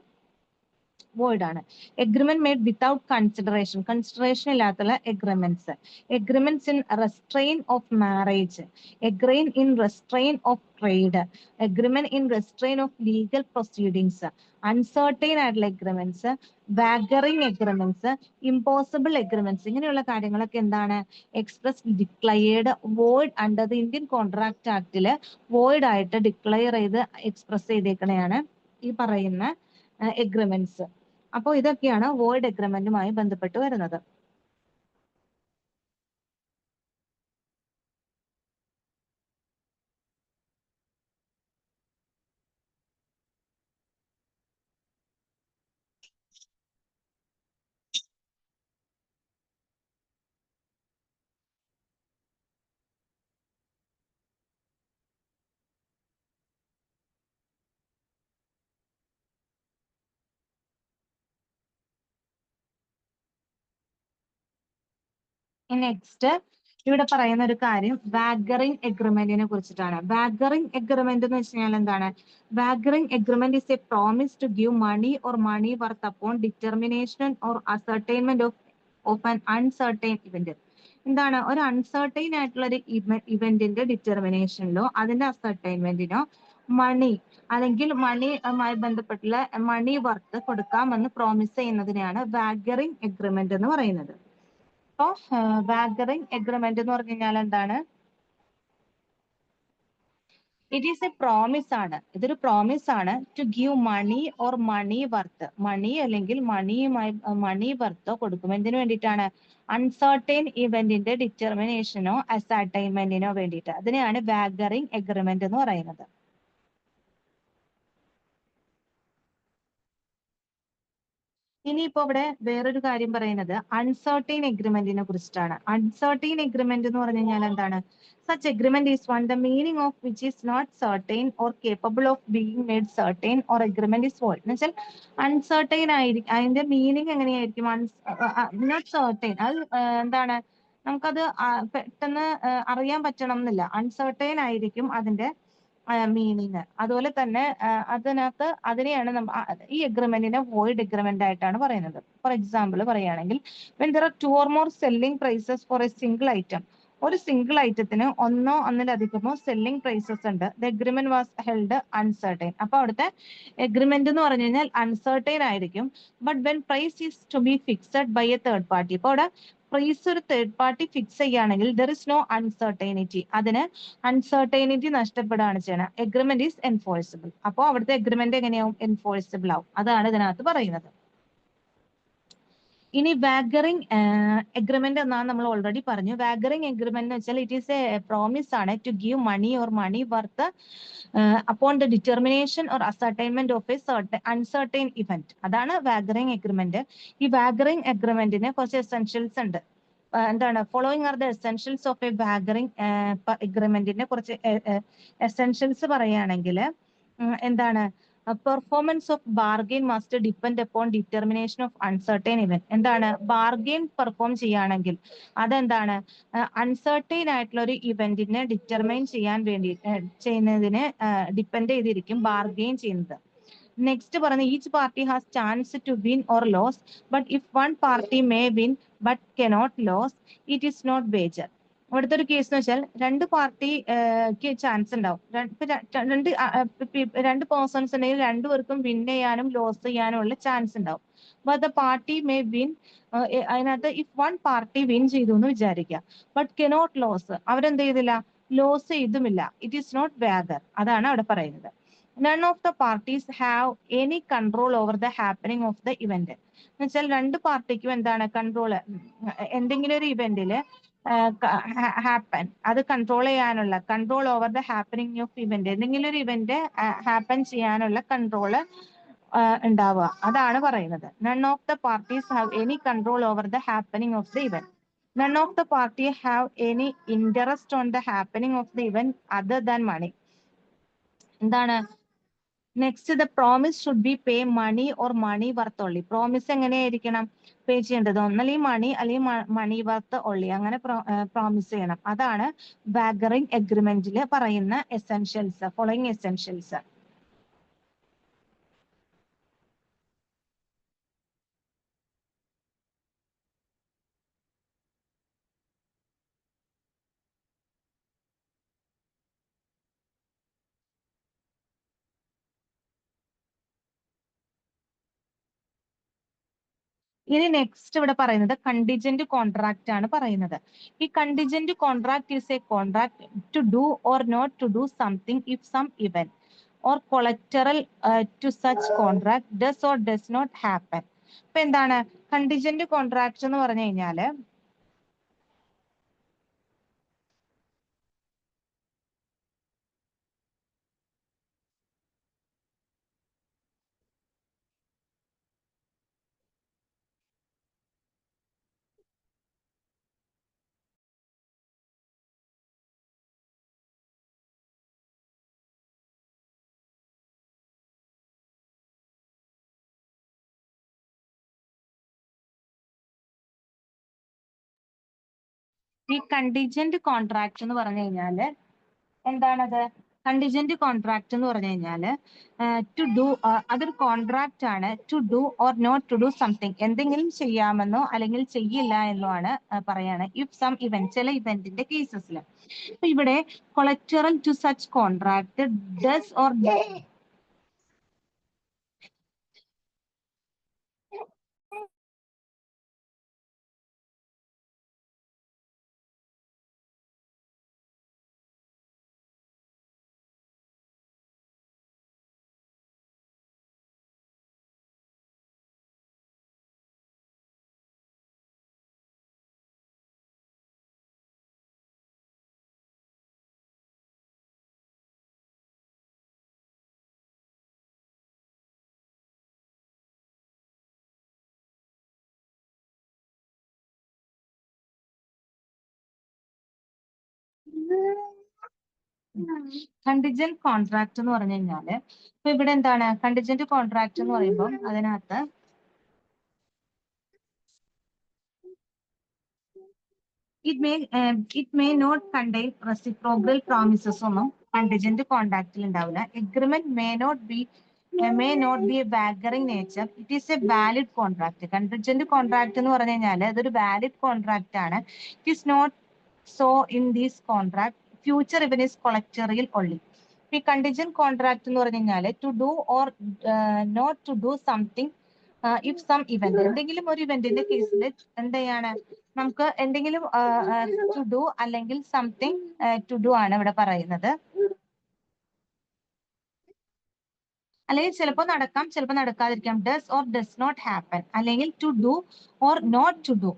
വോയിഡ് ആണ്. Agreement made without consideration, consideration ഇല്ലാത്തുള്ള agreements. Agreements in restraint of marriage, agreement in restraint of trade, agreement in restraint of legal proceedings, uncertain ആയിട്ടുള്ള agreements, wagering agreements, impossible agreements. ഇങ്ങനെയുള്ള കാര്യങ്ങളൊക്കെ എന്താണ് express declared void under the Indian contract ആക്ടില് void ആയിട്ട് declare ചെയ്ത് express ചെയ്തേക്കണെയാണ് ഈ പറയുന്ന എഗ്രിമെന്റ്സ്. അപ്പോൾ ഇതൊക്കെയാണ് വോയിഡ് എഗ്രിമെന്റുമായി ബന്ധപ്പെട്ട് വരുന്നത്. നെക്സ്റ്റ് ഇവിടെ പറയുന്ന ഒരു കാര്യം വാഗറിംഗ് എഗ്രിമെന്റിനെ കുറിച്ചിട്ടാണ്. വാഗറിംഗ് എഗ്രിമെന്റ് എന്ന് വെച്ച് കഴിഞ്ഞാൽ എന്താണ്? Wagering agreement is a promise to give money or money worth upon determination or ascertainment of an uncertain event. എന്താണ്? ഒരു അൺസർട്ടൈൻ ആയിട്ടുള്ള ഒരു ഇവന്റിന്റെ ഡിറ്റർമിനേഷനിലോ അതിന്റെ അസർട്ടൈൻമെന്റിനോ മണി അല്ലെങ്കിൽ മണിയുമായി ബന്ധപ്പെട്ടുള്ള മണി വർത്ത് കൊടുക്കാമെന്ന് പ്രോമിസ് ചെയ്യുന്നതിനെയാണ് വാഗറിംഗ് എഗ്രിമെന്റ് എന്ന് പറയുന്നത്. അപ്പോ വാഗറിംഗ് എഗ്രിമെന്റ് എന്ന് പറഞ്ഞു കഴിഞ്ഞാൽ എന്താണ്? ഇറ്റ് ഈസ് എ പ്രോമിസ് ആണ്. ഇതൊരു പ്രോമിസ് ആണ് to give money or money worth. Money അല്ലെങ്കിൽ മണി വರ್ತോ കൊടുക്കും. എന്തിനു വേണ്ടിയിട്ടാണ്? അൺസർട്ടൈൻ ഇവന്റിന്റെ ഡിറ്റർമിനേഷനോ അസർട്ടൈൻമെന്റിനോ വേണ്ടിയിട്ട്. അതിനെയാണ് വാഗറിംഗ് എഗ്രിമെന്റ് എന്ന് പറയുന്നത്. ഇനിയിപ്പോ ഇവിടെ വേറൊരു കാര്യം പറയുന്നത് അൺസർട്ടൈൻ എഗ്രിമെന്റിനെ കുറിച്ചിട്ടാണ്. അൺസർട്ടൈൻ എഗ്രിമെന്റ് എന്ന് പറഞ്ഞു കഴിഞ്ഞാൽ എന്താണ്? Such agreement is one the meaning of which is not certain or capable of being made certain or agreement is void. എന്ന് വെച്ചാൽ അൺസർട്ടൈൻ ആയിരിക്കും. അതിന്റെ മീനിങ് എങ്ങനെയായിരിക്കും? Not certain. അത് എന്താണ്? നമുക്കത് പെട്ടെന്ന് അറിയാൻ പറ്റണം എന്നില്ല. അൺസർട്ടൈൻ ആയിരിക്കും അതിന്റെ മീനിങ്. അതുപോലെ തന്നെ അതിനകത്ത് അതിനെയാണ് ഈ എഗ്രിമെന്റിനെ വോയിഡ് എഗ്രിമെന്റ് ആയിട്ടാണ് പറയുന്നത്. ഫോർ എക്സാമ്പിൾ പറയുകയാണെങ്കിൽ when there are two or more selling prices for a single item, ഒരു സിംഗിൾ ഐറ്റത്തിന് ഒന്നോ ഒന്നിലധികമോ സെല്ലിംഗ് പ്രൈസസ് ഉണ്ട്. The agreement was held uncertain. അപ്പൊ അവിടുത്തെ എഗ്രിമെന്റ് എന്ന് പറഞ്ഞു കഴിഞ്ഞാൽ അൺസർട്ടൈൻ ആയിരിക്കും. But when price is to be fixed by a third party. അപ്പൊ അവിടെ പ്രൈസ് ഒരു തേർഡ് പാർട്ടി ഫിക്സ് ചെയ്യുകയാണെങ്കിൽ ദർ ഇസ് നോ അൺസർട്ടൈനിറ്റി. അതിന് അൺസർട്ടൈനിറ്റി നഷ്ടപ്പെടുകയാണ് ചെയ്യണം. Agreement is enforceable. അപ്പോൾ അവിടുത്തെ എഗ്രിമെന്റ് എങ്ങനെയാവും? എൻഫോഴ്സിബിൾ ആവും. അതാണ് ഇതിനകത്ത് പറയുന്നത്. ഇനി വാഗറിംഗ് എഗ്രിമെന്റ് എന്നാണ് നമ്മൾ ഓൾറെഡി പറഞ്ഞു. വാഗറിംഗ് എഗ്രിമെന്റ് എന്ന് വെച്ചാൽ ഇറ്റ് ഈസ് എ പ്രോമിസ് ആണ് to give money or money worth upon the determination or ascertainment of a uncertain event. അതാണ് വാഗറിംഗ് എഗ്രിമെന്റ്. ഈ വാഗറിംഗ് എഗ്രിമെന്റിന് കുറച്ച് എസെൻഷ്യൽസ് ഉണ്ട്. എന്താണ്? Following are the essentials of a wagering എഗ്രിമെന്റിന്റെ കുറച്ച് എസെൻഷ്യൽസ് പറയുകയാണെങ്കിൽ എന്താണ്? Performance of bargain must depend upon determination of uncertain event. എന്താണ്? ബാർഗെയിൻ പെർഫോം ചെയ്യുകയാണെങ്കിൽ അതെന്താണ്? അൺസർട്ടൈൻ ആയിട്ടുള്ള ഒരു ഇവന്റിനെ ഡിറ്റർമൈൻ ചെയ്യാൻ വേണ്ടി ചെയ്യുന്നതിന് ഡിപ്പെൻഡ് ചെയ്തിരിക്കും ബാർഗെയിൻ ചെയ്യുന്നത്. നെക്സ്റ്റ് പറയുന്നത് each party has chance to win or lose, but if one party may win but cannot lose it is not wager. ഇവിടുത്തെ ഒരു കേസ് എന്ന് വെച്ചാൽ രണ്ട് പാർട്ടിക്ക് ചാൻസ് ഉണ്ടാവും. രണ്ട് പേഴ്സൺസ് ഉണ്ടെങ്കിൽ രണ്ടുപേർക്കും വിൻ ചെയ്യാനും ലോസ് ചെയ്യാനും ഉള്ള ചാൻസ് ഉണ്ടാവും. But the party may win. അതിനകത്ത് ഇഫ് വൺ പാർട്ടി വിൻ ചെയ്തു എന്ന് വിചാരിക്കുക, ബട്ട് കനോട്ട് ലോസ്, അവരെന്ത് ചെയ്തില്ല? ലോസ് ചെയ്തുമില്ല. It is not wager. അതാണ് അവിടെ പറയുന്നത്. None of the parties have any control over the happening of the event. എന്ന് വെച്ചാൽ രണ്ട് പാർട്ടിക്കും എന്താണ് കൺട്രോള്? എന്തെങ്കിലും ഒരു ഇവന്റില് ഹാപ്പൻ അത് കൺട്രോൾ ചെയ്യാനുള്ള control over the happening of event, എന്തെങ്കിലും ഒരു ഇവന്റ് ഹാപ്പൻ ചെയ്യാനുള്ള കൺട്രോള് ഉണ്ടാവുക. അതാണ് പറയുന്നത്. None of the parties have any control over the happening of the event. None of the party have any interest on the happening of the event other than money. എന്താണ്? Next the promise should be pay money or money worth only. Promise എങ്ങനെയായിരിക്കണം pay ചെയ്യേണ്ടത്? ഒന്നല്ലെങ്കിൽ money അല്ലെങ്കിൽ money worth only. അങ്ങനെ promise ചെയ്യണം. അതാണ് wagering എഗ്രിമെന്റിൽ പറയുന്ന എസെൻഷ്യൽസ്. Following essentials. ഇനി നെക്സ്റ്റ് ഇവിടെ പറയുന്നത് കണ്ടിജന്റ് കോൺട്രാക്ട് ആണ് പറയുന്നത്. ഈ contingent contract is a contract to do or not to do something if some event or collateral to such contract does or does not happen. ഇപ്പൊ എന്താണ് contingent contract എന്ന് പറഞ്ഞു കഴിഞ്ഞാല്? ഈ കണ്ടിജന്റ് കോൺട്രാക്ട് എന്ന് പറഞ്ഞു കഴിഞ്ഞാല് എന്താണത്? കണ്ടിജന്റ് കോൺട്രാക്ട് എന്ന് പറഞ്ഞു കഴിഞ്ഞാല് ടു ഡു, അതൊരു കോൺട്രാക്ട് ആണ്. To do or not to do something, എന്തെങ്കിലും ചെയ്യാമെന്നോ അല്ലെങ്കിൽ ചെയ്യില്ല എന്നോ ആണ് പറയാണ്. ഇഫ് സം ഇവന്റ്, ചില ഇവന്റിന്റെ കേസസിൽ. അപ്പൊ ഇവിടെ collateral to such contract does or contingent contract എന്ന് പറഞ്ഞു കഴിഞ്ഞാല് ഇപ്പൊ ഇവിടെ എന്താണ് കണ്ടിജന്റ് കോൺട്രാക്ട് എന്ന് പറയുമ്പോൾ അതിനകത്ത് it may not contain reciprocal promises ഒന്നും കണ്ടിജന്റ് കോൺട്രാക്റ്റിൽ ഉണ്ടാവില്ല. Agreement may not be a varying nature. It is a valid contract. Contingent contract എന്ന് പറഞ്ഞു കഴിഞ്ഞാൽ അതൊരു വാലിഡ് കോൺട്രാക്ട് ആണ്. It is not so in this contract. Future even is collectorial only. ഈ contingent contract എന്ന് പറഞ്ഞു കഴിഞ്ഞാൽ to do or not to do something if some event, എന്തെങ്കിലും ഒരു ഇവന്റിന്റെ കേസിൽ എന്ത് ചെയ്യാണ്, നമുക്ക് എന്തെങ്കിലും ടു ഡു അല്ലെങ്കിൽ സംതിങ് ടു ഡു ആണ് ഇവിടെ പറയുന്നത്. അല്ലെങ്കിൽ ചിലപ്പോൾ നടക്കാം, ചിലപ്പോൾ നടക്കാതിരിക്കാം. Does or does not happen, അല്ലെങ്കിൽ to do or not to do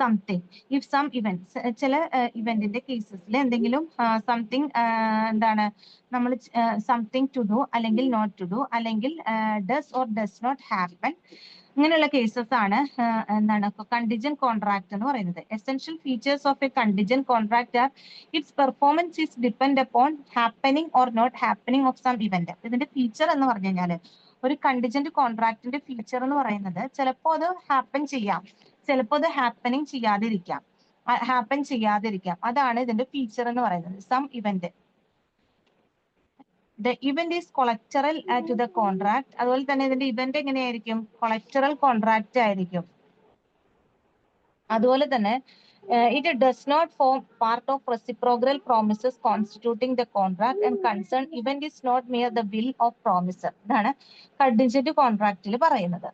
something if some event, ചില ഇവന്റിന്റെ കേസസിൽ എന്തെങ്കിലും സംതിങ് എന്താണ് നമ്മൾ സംതിങ് ടു ഡു അല്ലെങ്കിൽ നോട്ട് ടു ഡു അല്ലെങ്കിൽ does or does not happen, ഇങ്ങനെയുള്ള കേസസ് ആണ് എന്താണ് കണ്ടിജന്റ് കോൺട്രാക്ട് എന്ന് പറയുന്നത്. Essential features of a contingent contract are its performance is depend upon happening or not happening of some event. ഇതിന്റെ feature എന്ന് പറഞ്ഞു കഴിഞ്ഞാല് ഒരു കണ്ടിജന്റ് കോൺട്രാക്ടിന്റെ ഫീച്ചർ എന്ന് പറയുന്നത് ചിലപ്പോൾ അത് ഹാപ്പൻ ചെയ്യാം, ചിലപ്പോൾ അത് ഹാപ്പൻ ചെയ്യാതിരിക്കാം. അതാണ് ഇതിന്റെ ഫീച്ചർ എന്ന് പറയുന്നത്. Some event, the event is collateral to the contract. അതുപോലെ തന്നെ ഇതിന്റെ ഇവന്റ് എങ്ങനെയായിരിക്കും? കൊളക്ടറൽ കോൺട്രാക്ട് ആയിരിക്കും. അതുപോലെ തന്നെ it does not form part of reciprocal promises constituting the contract and concerned event is not mere the will of promiser. ഇതാണ് contingent കോൺട്രാക്റ്റിൽ പറയുന്നത്.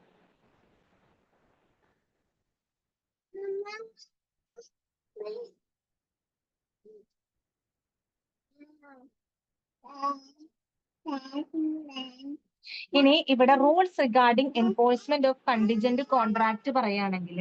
ഇനി ഇവിടെ rules regarding enforcement of contingent contract പറയുകയാണെങ്കിൽ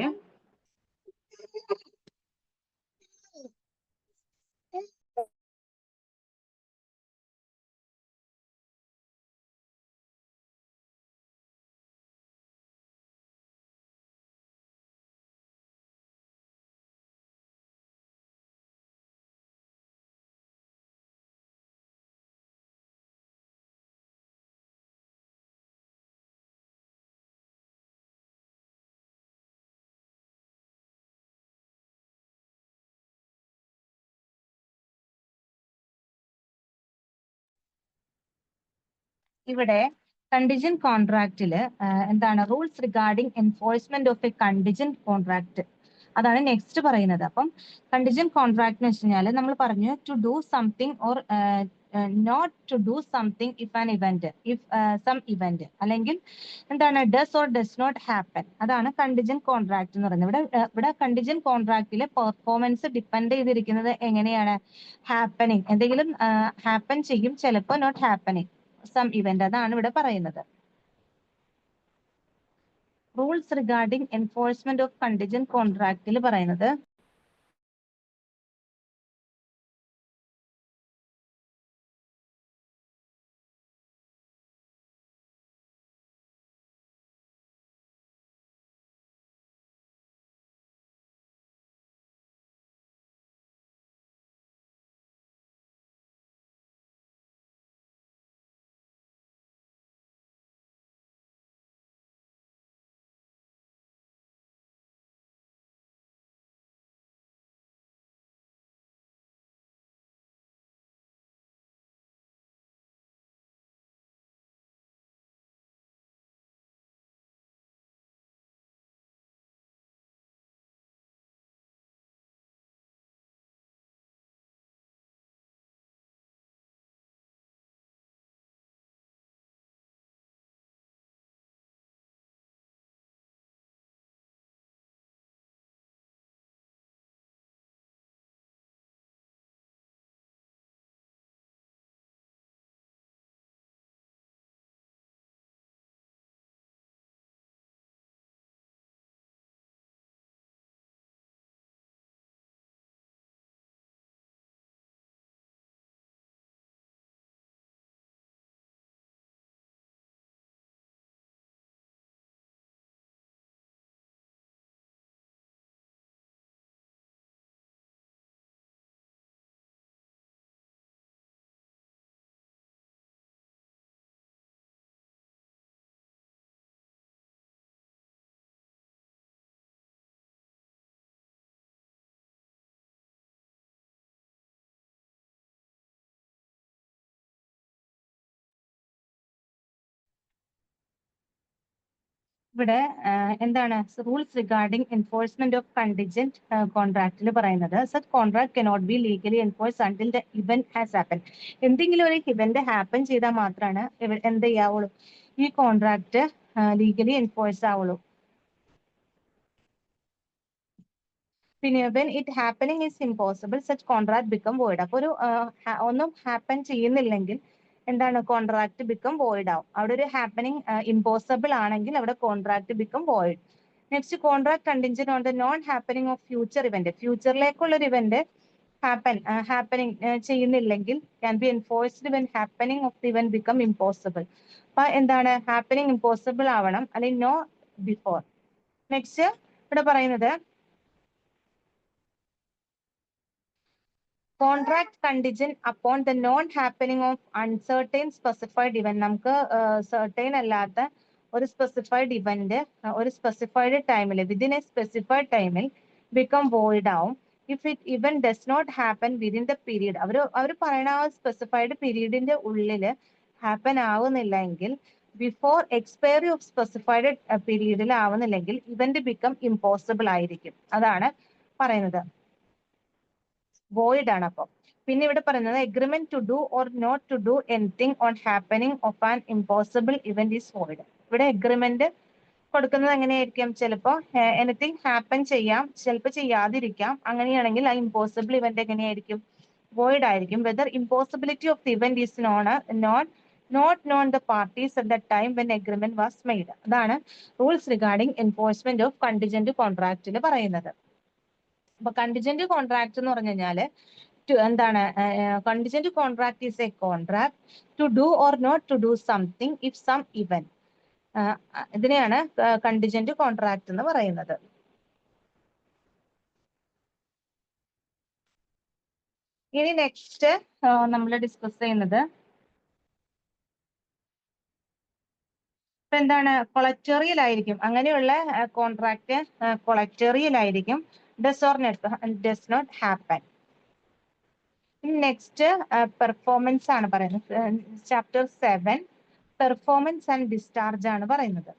ഇവിടെ കണ്ടിജന്റ് കോൺട്രാക്റ്റില് എന്താണ് rules regarding enforcement of a contingent contract, അതാണ് നെക്സ്റ്റ് പറയുന്നത്. അപ്പം കണ്ടിജന്റ് കോൺട്രാക്ട് എന്ന് വെച്ച് കഴിഞ്ഞാൽ നമ്മൾ പറഞ്ഞു to do something or not to do something if an event, if some event, അല്ലെങ്കിൽ എന്താണ് does or does not happen, അതാണ് കണ്ടിജന്റ് കോൺട്രാക്ട് എന്ന് പറയുന്നത്. ഇവിടെ കണ്ടിജന്റ് കോൺട്രാക്റ്റിലെ പെർഫോമൻസ് ഡിപ്പെൻഡ് ചെയ്തിരിക്കുന്നത് എങ്ങനെയാണ്? ഹാപ്പനിങ്, എന്തെങ്കിലും ഹാപ്പൻ ചെയ്യും, ചിലപ്പോൾ നോട്ട് ഹാപ്പനിങ് സം ഇവന്റ്, അതാണ് ഇവിടെ പറയുന്നത്. Rules regarding enforcement of contingent കോൺട്രാക്റ്റിൽ പറയുന്നത് ഇവിടെ എന്താണ് rules regarding enforcement of contingent കോൺട്രാക്റ്റിൽ പറയുന്നത് such contract cannot be legally enforce until the event has happen. എന്തെങ്കിലും ഒരു ഇവന്റ് ഹാപ്പൻ ചെയ്താൽ മാത്രമാണ് എന്ത് ചെയ്യാവുള്ളൂ, ഈ കോൺട്രാക്ട് ലീഗലി എൻഫോഴ്സ് ആവുള്ളൂ. പിന്നെ when it happening is impossible such contract become void. അപ്പൊ ഒരു ഒന്നും ഹാപ്പൻ ചെയ്യുന്നില്ലെങ്കിൽ എന്താണ്, കോൺട്രാക്ട് ബിക്കം വോയിഡ് ആവും. അവിടെ ഒരു ഹാപ്പനിങ് ഇമ്പോസിബിൾ ആണെങ്കിൽ അവിടെ contract become void. Next, contract contingent on the non happening of future event. ഫ്യൂച്ചറിലേക്കുള്ള ഒരു ഇവന്റ് ഹാപ്പനിങ് ചെയ്യുന്നില്ലെങ്കിൽ can be enforced when happening of the event become impossible. അപ്പൊ എന്താണ്, ഹാപ്പനിങ് ഇമ്പോസിബിൾ ആവണം, അല്ലെങ്കിൽ നോ ബിഫോർ. നെക്സ്റ്റ് ഇവിടെ പറയുന്നത് contract contingent upon the non happening of uncertain specified event. നമുക്ക് സർട്ടൈൻ അല്ലാത്ത ഒരു സ്പെസിഫൈഡ് ഇവന്റ് ഒരു സ്പെസിഫൈഡ് ടൈമിൽ, വിതിൻ എ സ്പെസിഫൈഡ് ടൈമിൽ ബിക്കം വോയിഡ് ആവും if it even does not happen within the period. അവർ പറയുന്ന ആ സ്പെസിഫൈഡ് പീരീഡിന്റെ ഉള്ളിൽ ഹാപ്പൻ ആവുന്നില്ല എങ്കിൽ, ബിഫോർ എക്സ്പയറി ഓഫ് സ്പെസിഫൈഡ് പീരീഡിൽ ആവുന്നില്ലെങ്കിൽ ഇവന്റ് ബിക്കം ഇമ്പോസിബിൾ ആയിരിക്കും. അതാണ് പറയുന്നത്, വോയിഡ് ആണ്. അപ്പം പിന്നെ ഇവിടെ പറയുന്നത് agreement to do or not to do anything on happening of an impossible event is void. ഇവിടെ എഗ്രിമെന്റ് കൊടുക്കുന്നത് എങ്ങനെയായിരിക്കും, ചിലപ്പോൾ എനിത്തിങ് ഹാപ്പൻ ചെയ്യാം, ചിലപ്പോൾ ചെയ്യാതിരിക്കാം. അങ്ങനെയാണെങ്കിൽ ആ ഇമ്പോസിബിൾ ഇവന്റ് എങ്ങനെയായിരിക്കും, വോയിഡ് ആയിരിക്കും. Whether impossibility of the event is not known the parties at the time when agreement was made. അതാണ് rules regarding enforcement of contingent കോൺട്രാക്റ്റിൽ പറയുന്നത്. അപ്പൊ കണ്ടിജന്റ് കോൺട്രാക്ട് എന്ന് പറഞ്ഞു കഴിഞ്ഞാല് എന്താണ്, contingent contract is a contract to do or not to do something if some event. ഇതിനെയാണ് contingent contract എന്ന് പറയുന്നത്. ഇനി നെക്സ്റ്റ് നമ്മൾ ഡിസ്കസ് ചെയ്യുന്നത് ഇപ്പൊ എന്താണ്, കൊളക്ടോറിയൽ ആയിരിക്കും. അങ്ങനെയുള്ള കോൺട്രാക്ട് കൊളക്ടോറിയൽ ആയിരിക്കും. Does not happen. Next performance ആണ് പറയുന്നത്. ചാപ്റ്റർ 7 പെർഫോമൻസ് ആൻഡ് ഡിസ്ചാർജ് ആണ് പറയുന്നത്.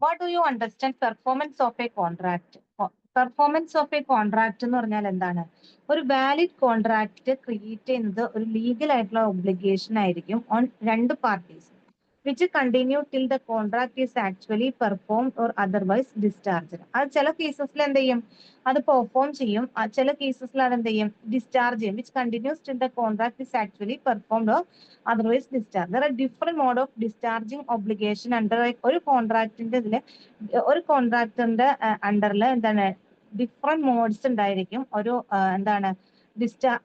What do you understand performance of a contract? Performance of a contract എന്ന് പറഞ്ഞാൽ എന്താണ്, ഒരു വാലിഡ് കോൺട്രാക്ട് ക്രിയേറ്റ് ചെയ്യുന്നത് ഒരു ലീഗൽ ആയിട്ടുള്ള ഒബ്ലിഗേഷൻ ആയിരിക്കും ഓൺ രണ്ട് parties which continue till the contract is actually perform or otherwise discharge. അത് ചില കേസസിൽ എന്ത് ചെയ്യും, അത് പെർഫോം ചെയ്യും. ചില കേസസിൽ അത് എന്ത് ചെയ്യും, ഡിസ്ചാർജ് ചെയ്യും. Which continues till the contract is actually performed or otherwise discharge. There are different mode of discharging obligation under ഒരു കോൺട്രാക്ടിന്റെ ഇതിൽ, ഒരു കോൺട്രാക്ടറിന്റെ അണ്ടറിൽ എന്താണ്, ഡിഫറെന്റ് മോഡ്സ് ഉണ്ടായിരിക്കും ഒരു എന്താണ്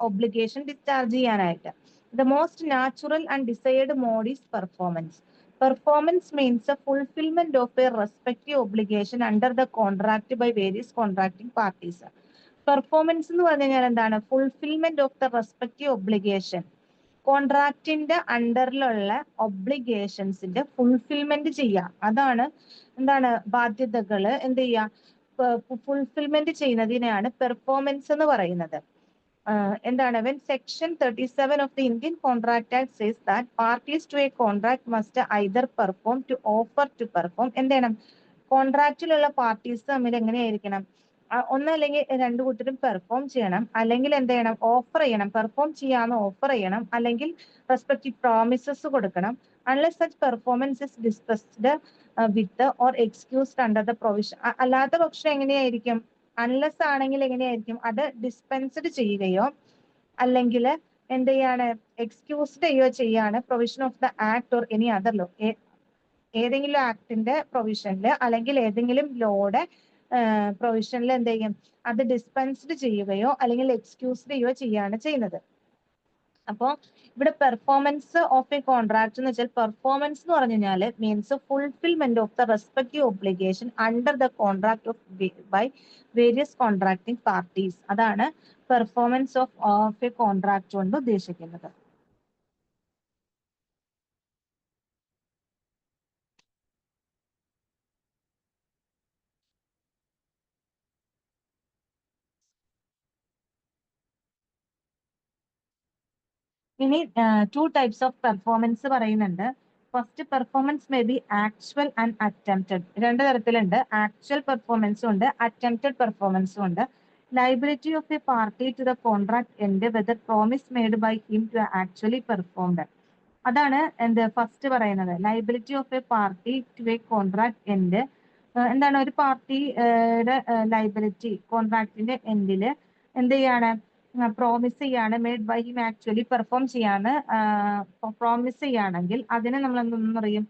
ഒബ്ലിഗേഷൻ ഡിസ്ചാർജ് ചെയ്യാനായിട്ട്. The most natural and desired mode is performance. Performance means a fulfilment of a respective obligation under the contract by various contracting parties. Performance എന്ന് പറഞ്ഞു കഴിഞ്ഞാൽ എന്താണ്, fulfilment of the respective obligation, കോൺട്രാക്ടിന്റെ അണ്ടറിലുള്ള ഒബ്ലിഗേഷൻസിന്റെ fulfilment ചെയ്യുക. അതാണ് എന്താണ്, ബാധ്യതകൾ എന്ത് ചെയ്യുക, ഫുൾഫിൽമെന്റ് ചെയ്യുന്നതിനെയാണ് പെർഫോമൻസ് എന്ന് പറയുന്നത്. എന്താണ്, when section 37 of the Indian contract act says that parties to a contract must either perform to offer to perform. എന്താണ്, കോൺട്രാക്റ്റിലുള്ള പാർട്ടീസ് തമ്മിൽ എങ്ങനെയായിരിക്കണം, ഒന്നല്ലെങ്കിൽ രണ്ടു കൂട്ടരും പെർഫോം ചെയ്യണം, അല്ലെങ്കിൽ എന്ത് ചെയ്യണം, ഓഫർ ചെയ്യണം. പെർഫോം ചെയ്യാന്ന് ഓഫർ ചെയ്യണം, അല്ലെങ്കിൽ റെസ്പെക്റ്റീവ് പ്രോമിസസ് കൊടുക്കണം. Unless such performance is discussed with or excused under the provision. അല്ലാത്ത പക്ഷം എങ്ങനെയായിരിക്കും, അൺലെസ് ആണെങ്കിൽ എങ്ങനെയായിരിക്കും, അത് ഡിസ്പെൻസ്ഡ് ചെയ്യുകയോ അല്ലെങ്കിൽ എന്ത് ചെയ്യാണ്, എക്സ്ക്യൂസ്ഡ് ചെയ്യുകയോ ചെയ്യാണ് provision of the act or any other law. ഏതെങ്കിലും ആക്ടിന്റെ പ്രൊവിഷനിൽ അല്ലെങ്കിൽ ഏതെങ്കിലും ലോയുടെ പ്രൊവിഷനിൽ എന്ത് ചെയ്യും, അത് ഡിസ്പെൻസ്ഡ് ചെയ്യുകയോ അല്ലെങ്കിൽ എക്സ്ക്യൂസ്ഡ് ചെയ്യുകയോ ചെയ്യാണ് ചെയ്യുന്നത്. അപ്പോൾ ഇവിടെ പെർഫോമൻസ് ഓഫ് എ കോൺട്രാക്ട് എന്ന് വെച്ചാൽ, പെർഫോമൻസ് എന്ന് പറഞ്ഞു കഴിഞ്ഞാൽ means fulfilment of the respective obligation under the contract of by various contracting parties. അതാണ് പെർഫോമൻസ് ഓഫ് എ കോൺട്രാക്ട് കൊണ്ട് ഉദ്ദേശിക്കുന്നത്. ഇനി ടു ടൈപ്സ് ഓഫ് പെർഫോമൻസ് പറയുന്നുണ്ട്. First performance may be actual and attempted. രണ്ട് തരത്തിലുണ്ട്, ആക്ച്വൽ പെർഫോമൻസും ഉണ്ട്, അറ്റംപ്റ്റഡ് പെർഫോമൻസും ഉണ്ട്. Liability of a party to the contract end whether promise made by him to actually performed. അതാണ് എന്ത് ഫസ്റ്റ് പറയുന്നത്. Liability of a party to a contract end, എന്താണ് ഒരു പാർട്ടിയുടെ ലയബിലിറ്റി കോൺട്രാക്ടിന്റെ എൻഡില് എന്ത് ചെയ്യാണ്, പ്രോമിസ് ചെയ്യാണ്, made by him actually perform ചെയ്യാണ്, പ്രോമിസ് ചെയ്യുകയാണെങ്കിൽ അതിനെ നമ്മൾ എന്തെന്ന് പറയും,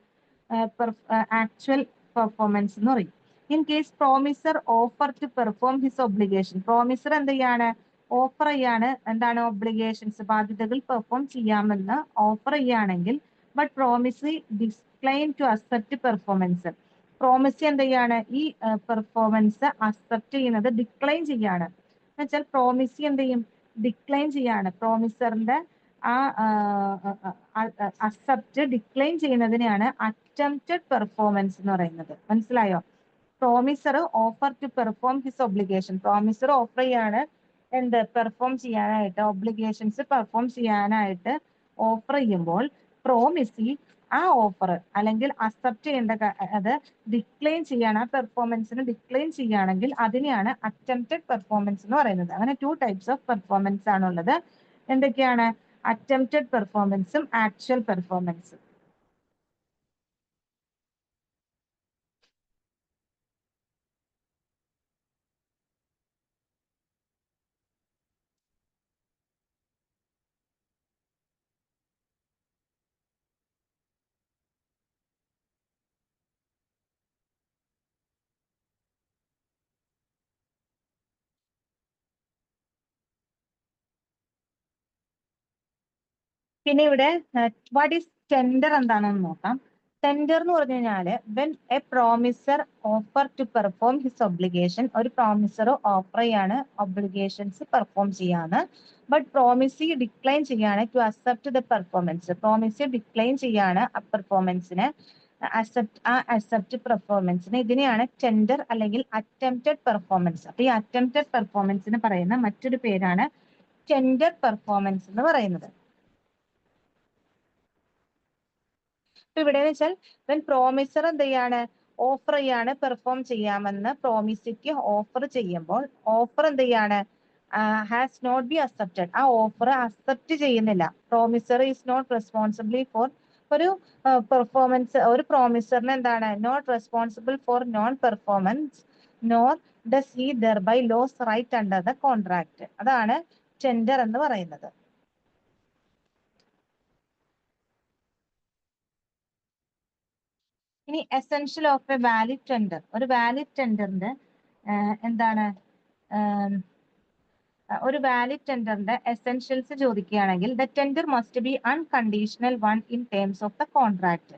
ആക്ച്വൽ പെർഫോമൻസ് എന്ന് പറയും. In case promiser offer to perform his obligation, promiser എന്ത് ചെയ്യാണ്, ഓഫർ ചെയ്യാണ്, എന്താണ് ഒബ്ലിഗേഷൻസ് ബാധ്യതകൾ പെർഫോം ചെയ്യാമെന്ന് ഓഫർ ചെയ്യുകയാണെങ്കിൽ, but promise decline to accept performance, promise എന്ത് ചെയ്യാണ്, ഈ പെർഫോമൻസ് അക്സെപ്റ്റ് ചെയ്യുന്നത് ഡിക്ലൈൻ ചെയ്യാണ്. എന്ന് വെച്ചാൽ പ്രോമിസ് എന്ത് ചെയ്യും, ഡിക്ലൈൻ ചെയ്യാണ്. പ്രോമിസറിന്റെ ആ അക്സെപ്റ്റ് ഡിക്ലൈൻ ചെയ്യുന്നതിനെയാണ് അറ്റംപ്റ്റഡ് പെർഫോമൻസ് എന്ന് പറയുന്നത്. മനസ്സിലായോ? Promiser offer to perform his obligation, promiser offer ചെയ്യാണ് എന്ത് പെർഫോം ചെയ്യാനായിട്ട്, ഒബ്ലിഗേഷൻസ് പെർഫോം ചെയ്യാനായിട്ട് ഓഫർ ചെയ്യുമ്പോൾ പ്രോമിസി ആ ഓഫർ അല്ലെങ്കിൽ അക്സെപ്റ്റ് ചെയ്യേണ്ട അത് ഡിക്ലൈൻ ചെയ്യാണ്, ആ പെർഫോമൻസിന് ഡിക്ലൈൻ ചെയ്യുകയാണെങ്കിൽ അതിനെയാണ് അറ്റംപ്റ്റഡ് പെർഫോമൻസ് എന്ന് പറയുന്നത്. അങ്ങനെ ടു ടൈപ്സ് ഓഫ് പെർഫോമൻസ് ആണുള്ളത്. എന്തൊക്കെയാണ്? അറ്റംപ്റ്റഡ് പെർഫോമൻസും ആക്ച്വൽ പെർഫോമൻസും. പിന്നെ ഇവിടെ വാട്ട് ഈസ് ടെൻഡർ എന്താണെന്ന് നോക്കാം. ടെൻഡർ എന്ന് പറഞ്ഞു കഴിഞ്ഞാല് when a promiser offer to perform his obligation, ഒരു പ്രോമിസർ ഓഫർ ചെയ്യാണ് ഒബ്ലിഗേഷൻസ് പെർഫോം ചെയ്യാന്ന്, ബട്ട് പ്രോമിസി ഡിക്ലൈൻ ചെയ്യാണ് to accept the performance, promisee decline ചെയ്യാണ് ആ പെർഫോമൻസിന്, അക്സെപ്റ്റ് പെർഫോമൻസിന്. ഇതിനെയാണ് ടെൻഡർ അല്ലെങ്കിൽ അറ്റംപ്റ്റഡ് പെർഫോമൻസ്. അപ്പൊ ഈ അറ്റംപ്റ്റഡ് പെർഫോമൻസിന് പറയുന്ന മറ്റൊരു പേരാണ് ടെൻഡർ പെർഫോമൻസ് എന്ന് പറയുന്നത്. ഇപ്പൊ ഇവിടെ വെച്ചാൽ വെൻ പ്രോമിസർ എന്ത് ചെയ്യാണ്, ഓഫർ ചെയ്യാണ് പെർഫോം ചെയ്യാമെന്ന് പ്രോമിസിക്ക് ഓഫർ ചെയ്യുമ്പോൾ, ഓഫർ എന്ത് ചെയ്യാണ്, ഹാസ് നോട്ട് ബി അക്സെപ്റ്റഡ്, ആ ഓഫർ അക്സെപ്റ്റ് ചെയ്യുന്നില്ല. Promisor is not responsible for, ഒരു പെർഫോമൻസ്, ഒരു പ്രോമിസറിന് എന്താണ് not responsible for non performance nor does he thereby lose right under the contract. അതാണ് ടെൻഡർ എന്ന് പറയുന്നത്. ഇനി essential of a valid tender, ഒരു വാലിഡ് ടെൻഡറിന്റെ എന്താണ്, ഒരു വാലിഡ് ടെൻഡറിന്റെ എസെൻഷ്യൽസ് ചോദിക്കുകയാണെങ്കിൽ the tender must be unconditional one in terms of the contract.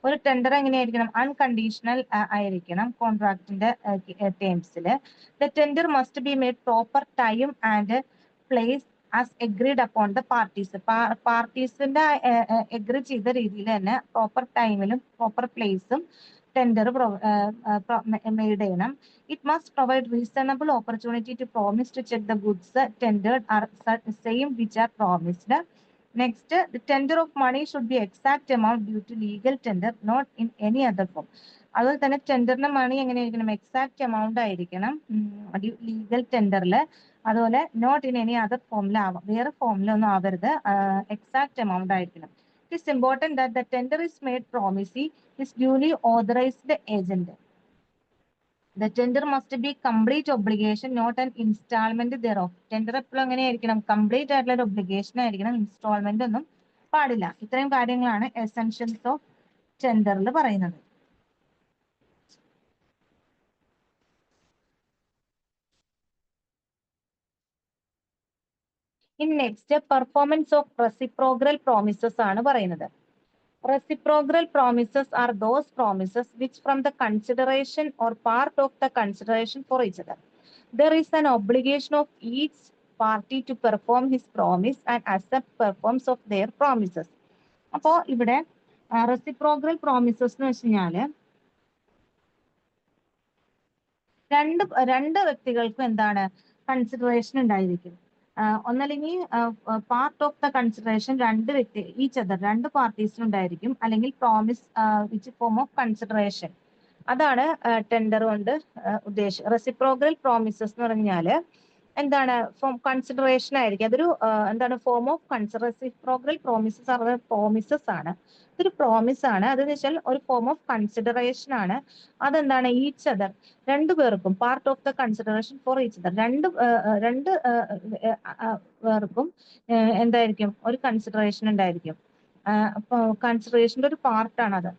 ഒരു ടെൻഡർ എങ്ങനെയായിരിക്കണം, അൺകണ്ടീഷണൽ ആയിരിക്കണം കോൺട്രാക്ടിന്റെ ടേംസിൽ. The tender must be made proper time and place as agreed upon the parties, പാർട്ടീസിന്റെ എഗ്രി ചെയ്ത രീതിയിൽ തന്നെ പ്രോപ്പർ ടൈമിലും പ്രോപ്പർ പ്ലേസും ടെൻഡർ മെയ്ഡ് ചെയ്യണം. It must provide reasonable opportunity to promise to check the goods tendered are same which are promised. Next, the tender of money should be exact amount due to legal tender, not in any other form. അതുപോലെ തന്നെ ടെൻഡറിന്റെ മണി എങ്ങനെയായിരിക്കണം, exact amount ആയിരിക്കണം legal ടെൻഡറിൽ. അതുപോലെ not in any other ഫോമിലാവാം, വേറെ ഫോമിലൊന്നും ആവരുത്, exact amount ആയിരിക്കണം. It is important that the tender is made promisee is duly authorized agent. The tender must be complete obligation, not an installment thereof. Tender എപ്പോഴും എങ്ങനെയായിരിക്കണം, complete ആയിട്ടുള്ള ഒരു obligation ആയിരിക്കണം, instalment ഒന്നും പാടില്ല. ഇത്രയും കാര്യങ്ങളാണ് എസെൻഷ്യൽസ് ഓഫ് ടെൻഡറിൽ പറയുന്നത്. ഇനി next performance of reciprocal promises ആണ് പറയുന്നത്. Reciprocal promises are those promises which from the consideration or part of the consideration for each other, there is an obligation of each party to perform his promise and accept performance of their promises. അപ്പോൾ ഇവിടെ reciprocal promises എന്ന് വെച്ച് കഴിഞ്ഞാല് രണ്ട് വ്യക്തികൾക്കും എന്താണ് consideration ഉണ്ടായിരിക്കും. ഒന്നല്ലെങ്കിൽ പാർട്ട് ഓഫ് ദ കൺസിഡറേഷൻ രണ്ട് വ്യക്തി ഈച്ച് അതർ രണ്ട് പാർട്ടീസിനുണ്ടായിരിക്കും, അല്ലെങ്കിൽ promise which form of consideration. അതാണ് ടെൻഡർ കൊണ്ട് ഉദ്ദേശിച്ചത്. റെസിപ്രോക്കൽ പ്രോമിസസ് എന്ന് പറഞ്ഞാൽ എന്താണ്, കൺസിഡറേഷൻ ആയിരിക്കും. അതൊരു എന്താണ്, ഫോം ഓഫ് റെസിപ്രോക്കൽ പ്രോമിസസ് ആണ്. ഇതൊരു പ്രോമിസ് ആണ്. അതെന്ന് വെച്ചാൽ ഒരു ഫോം ഓഫ് കൺസിഡറേഷൻ ആണ്. അതെന്താണ്, ഈച്ച് അതർ രണ്ടുപേർക്കും, part of the consideration for each other രണ്ട് പേർക്കും എന്തായിരിക്കും, ഒരു കൺസിഡറേഷൻ ഉണ്ടായിരിക്കും. കൺസിഡറേഷന്റെ ഒരു പാർട്ടാണ് അത്.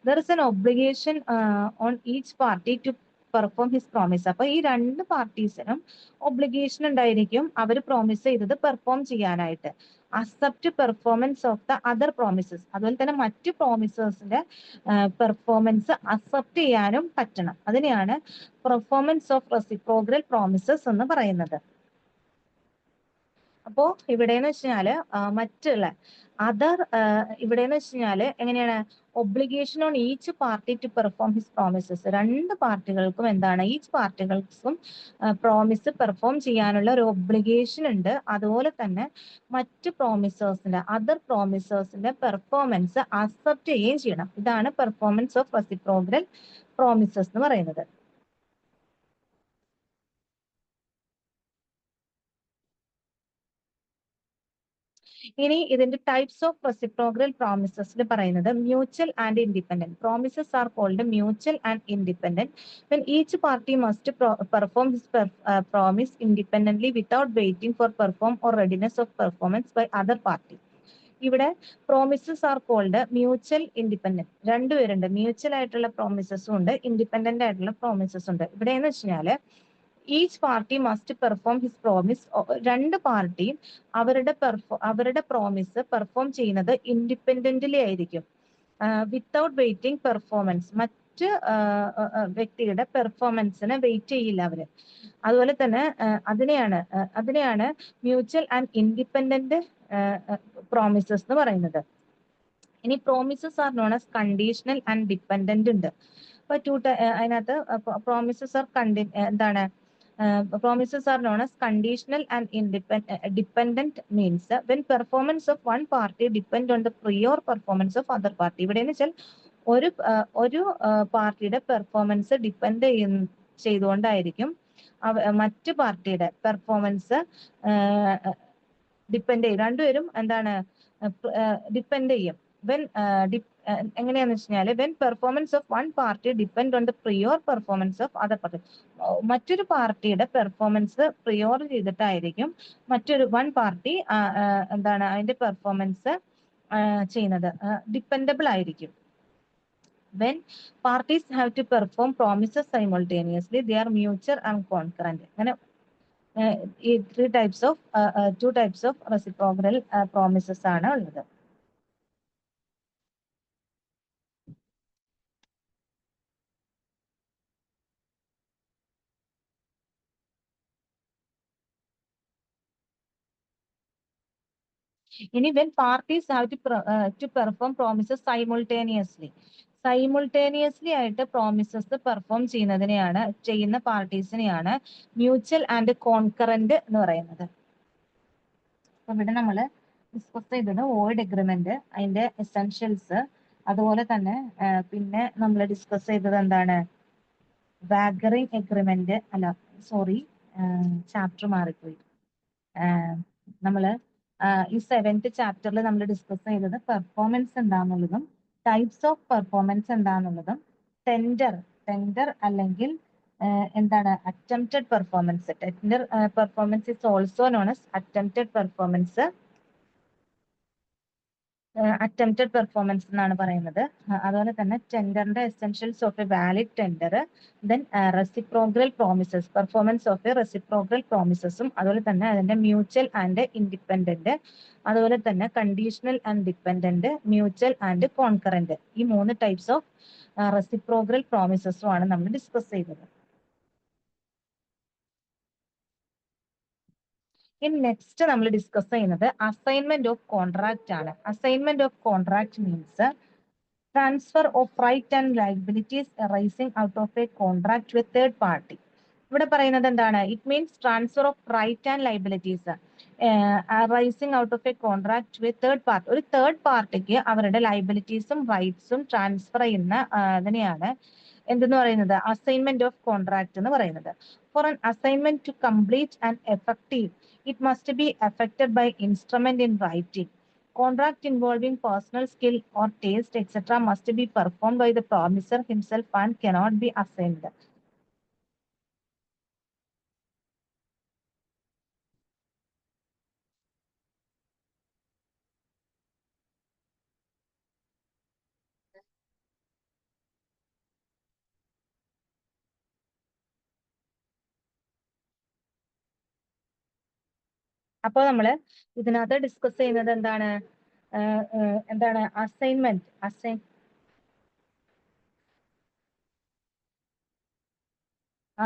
There is an obligation on each party to perform his promise. അപ്പൊ ഈ രണ്ട് പാർട്ടീസിനും ഒബ്ലിഗേഷൻ ഉണ്ടായിരിക്കും അവർ പ്രോമിസ് ചെയ്തത് പെർഫോം ചെയ്യാനായിട്ട്. Accept performance of the other promises, അതുപോലെ തന്നെ മറ്റു പ്രോമിസസിന്റെ പെർഫോമൻസ് അക്സെപ്റ്റ് ചെയ്യാനും പറ്റണം. അതിനെയാണ് പെർഫോമൻസ് ഓഫ് റെസിപ്രോക്കൽ പ്രോമിസസ് എന്ന് പറയുന്നത്. അപ്പോ ഇവിടെന്ന് വെച്ചാല് മറ്റുള്ള അതർ ഇവിടെന്ന് വെച്ചാല് എങ്ങനെയാണ്, obligation on each party to perform his promises. രണ്ട് പാർട്ടികൾക്കും എന്താണ്, ഈച്ച് പാർട്ടികൾക്കും പ്രോമിസ് പെർഫോം ചെയ്യാനുള്ള ഒരു ഒബ്ലിഗേഷൻ ഉണ്ട്. അതുപോലെ തന്നെ മറ്റ് പ്രോമിസേഴ്സിന്റെ അതർ പ്രോമിസേഴ്സിന്റെ പെർഫോമൻസ് അക്സെപ്റ്റ് ചെയ്യുകയും ചെയ്യണം. ഇതാണ് പെർഫോമൻസ് ഓഫ് റെസിപ്രോക്കൽ പ്രോമിസസ് എന്ന് പറയുന്നത്. ഇനി ഇതിന്റെ ടൈപ്സ് ഓഫ് റെസിപ്രോക്കൽ പ്രോമിസസിൽ പറയുന്നത് mutual and independent promises are called mutual and independent when each party must perform his promise independently without waiting for perform or readiness of performance by other party. ഇവിടെ promises are called mutual independent. രണ്ടുപേരുണ്ട്, mutual ആയിട്ടുള്ള പ്രോമിസസും ഉണ്ട്, independent ആയിട്ടുള്ള പ്രോമിസസും ഉണ്ട്. ഇവിടെ എന്ന് വെച്ചാല് each party must perform his promise. രണ്ട് പാർട്ടിയും അവരുടെ പ്രോമിസ് പെർഫോം ചെയ്യുന്നത് ഇൻഡിപെൻഡന്റ്ലി ആയിരിക്കും, വിത്തൗട്ട് വെയിറ്റിംഗ് പെർഫോമൻസ്. മറ്റ് വ്യക്തിയുടെ പെർഫോമൻസിന് വെയിറ്റ് ചെയ്യില്ല അവര്. അതുപോലെ തന്നെ അതിനെയാണ് മ്യൂച്വൽ ആൻഡ് ഇൻഡിപെൻഡന്റ് പ്രോമിസസ് എന്ന് പറയുന്നത്. ഇനി promises are known as conditional and dependent ഉണ്ട്. അപ്പൊ അതിനകത്ത് പ്രോമിസസ് ആർ എന്താണ്, promises are known as conditional and dependent means when performance of one party depend on the prior performance of other party. ഇവിടെ എന്ന് വെച്ചാൽ ഒരു പാർട്ടിയുടെ പെർഫോമൻസ് ഡിപ്പെൻഡ് ചെയ്തുകൊണ്ടായിരിക്കും മറ്റു പാർട്ടിയുടെ പെർഫോമൻസ് ഡിപ്പെൻഡ് ചെയ്യും. രണ്ടുപേരും എന്താണ് ഡിപ്പെൻഡ് ചെയ്യും. എങ്ങനെയാന്ന് വെച്ചാൽ when performance of one party depend on the prior performance of other party. മറ്റൊരു പാർട്ടിയുടെ പെർഫോമൻസ് പ്രിയോർ ചെയ്തിട്ടായിരിക്കും വൺ പാർട്ടി എന്താണ് അതിന്റെ പെർഫോമൻസ് ചെയ്യുന്നത്, ഡിപ്പെൻഡബിൾ ആയിരിക്കും. When parties have to perform promises simultaneously, they are mutual and concurrent. അങ്ങനെ ഈ two types of reciprocal promises ആണ് ഉള്ളത്. ഇനി when parties have to perform promises simultaneously ആയിട്ട് പ്രോമിസസ് പെർഫോം ചെയ്യുന്ന പാർട്ടീസിനെയാണ് മ്യൂച്വൽ ആൻഡ് കോൺകറന്റ് എന്ന് പറയുന്നത്. അപ്പൊ ഇവിടെ നമ്മൾ ഡിസ്കസ് ചെയ്തത് വോയിഡ് എഗ്രിമെന്റ്, അതിന്റെ എസെൻഷ്യൽസ്, അതുപോലെ തന്നെ പിന്നെ നമ്മൾ ഡിസ്കസ് ചെയ്തത് എന്താണ്, വാഗറിംഗ് എഗ്രിമെന്റ്, ചാപ്റ്റർ മാറിപ്പോയി. നമ്മള് ഈ 7th ചാപ്റ്ററിൽ നമ്മൾ ഡിസ്കസ് ചെയ്തത് പെർഫോമൻസ് എന്താന്നുള്ളതും ടൈപ്സ് ഓഫ് പെർഫോമൻസ് എന്താന്നുള്ളതും ടെൻഡർ അല്ലെങ്കിൽ എന്താണ് attempted performance. Tender performance is also known as attempted performance എന്നാണ് പറയുന്നത്. അതുപോലെ തന്നെ ടെൻഡറിന്റെ essentials of a valid tender, then reciprocal promises, performance of a reciprocal പ്രോമിസസും, അതുപോലെ തന്നെ അതിന്റെ മ്യൂച്വൽ ആൻഡ് ഇൻഡിപെൻഡന്റ്, അതുപോലെ തന്നെ conditional and dependent, mutual and concurrent, ഈ 3 ടൈപ്സ് ഓഫ് റെസിപ്രോക്കൽ പ്രോമിസസും ആണ് നമ്മൾ ഡിസ്കസ് ചെയ്തത്. ഇനി നെക്സ്റ്റ് നമ്മൾ ഡിസ്കസ് ചെയ്യുന്നത് അസൈൻമെന്റ് ഓഫ് കോൺട്രാക്ട് ആണ്. Assignment of contract means transfer of right and liabilities arising out of a contract with third party. ഇവിടെ പറയുന്നത് എന്താണ്? It means transfer of right and liabilities rising out of a contract to a third party. ഒരു third പാർട്ടിക്ക് അവരുടെ ലൈബിലിറ്റീസും റൈറ്റ്സും transfer ചെയ്യുന്ന അതിനെയാണ് എന്തെന്ന് പറയുന്നത്? അസൈൻമെന്റ് ഓഫ് കോൺട്രാക്ട് എന്ന് പറയുന്നത്. For an assignment to complete and effective it must be effected by instrument in writing. Contract involving personal skill or taste, etc., must be performed by the promisor himself and cannot be assigned. അപ്പോൾ നമ്മൾ ഇതിനകത്ത് discuss ചെയ്യുന്നത് എന്താണ്? എന്താണ് assignment?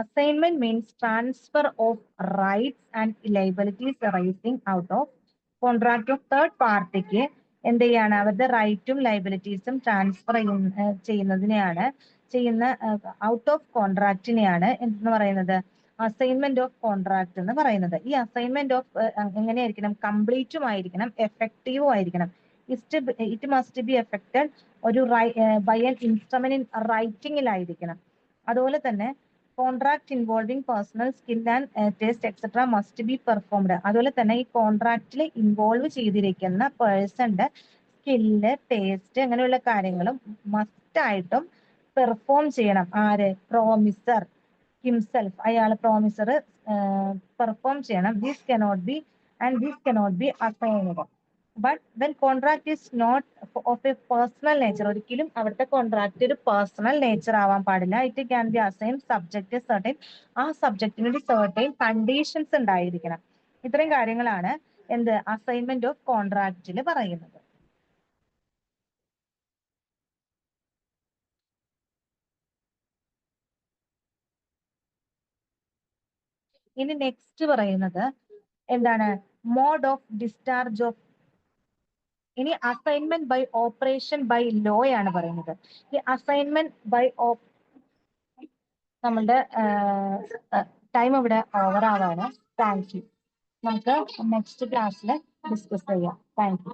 Assignment means transfer of rights and liabilities arising out of contract of third partyക്ക് എന്ത് ചെയ്യാണ്? അവരുടെ റൈറ്റും ലൈബിലിറ്റീസും ട്രാൻസ്ഫർ ചെയ്യുന്നതിനെയാണ് ഔട്ട് ഓഫ് കോൺട്രാക്റ്റിനെയാണ് എന്ന് പറയുന്നത് അസൈൻമെന്റ് ഓഫ് കോൺട്രാക്ട് എന്ന് പറയുന്നത്. ഈ അസൈൻമെന്റ് ഓഫ് എങ്ങനെയായിരിക്കണം? കംപ്ലീറ്റും ആയിരിക്കണം, എഫക്റ്റീവും ആയിരിക്കണം. ഇറ്റ് മസ്റ്റ് ബി എഫക്റ്റഡ് ഒരു ബൈ ആൻ ഇൻസ്ട്രുമെന്റ് ഇൻ റൈറ്റിംഗിലായിരിക്കണം. അതുപോലെ തന്നെ contract involving personal skill and taste etcetera must be performed. അതുപോലെ തന്നെ ഈ കോൺട്രാക്റ്റിൽ ഇൻവോൾവ് ചെയ്തിരിക്കുന്ന പേഴ്സന്റെ സ്കില്ല്, ടേസ്റ്റ് അങ്ങനെയുള്ള കാര്യങ്ങളും മസ്റ്റ് ആയിട്ടും പെർഫോം ചെയ്യണം. ആര്? Promiser himself. അയാൾ പ്രോമിസർ പെർഫോം ചെയ്യണം. This cannot be assigned. But when contract is not of a personal nature, ഒരിക്കലും അവിടുത്തെ കോൺട്രാക്ട് ഒരു പേഴ്സണൽ നേച്ചർ ആവാൻ പാടില്ല. It can be assign subject certain, ആ സബ്ജക്റ്റിന് ഒരു സർട്ടൻ കണ്ടീഷൻസ് ഉണ്ടായിരിക്കണം. ഇത്രയും കാര്യങ്ങളാണ് എന്ത് അസൈൻമെന്റ് ഓഫ് കോൺട്രാക്റ്റിൽ പറയുന്നത്. ഇനി നെക്സ്റ്റ് പറയുന്നത് എന്താണ്? Mode of discharge of. ഇനി assignment by operation by law ആണ് പറയുന്നത്. ഈ അസൈൻമെന്റ് ബൈ നമ്മളുടെ ടൈം ഇവിടെ ഓവർ ആവാണ്. Thank you. നമുക്ക് നെക്സ്റ്റ് ക്ലാസ്സിൽ ഡിസ്കസ് ചെയ്യാം. Thank U.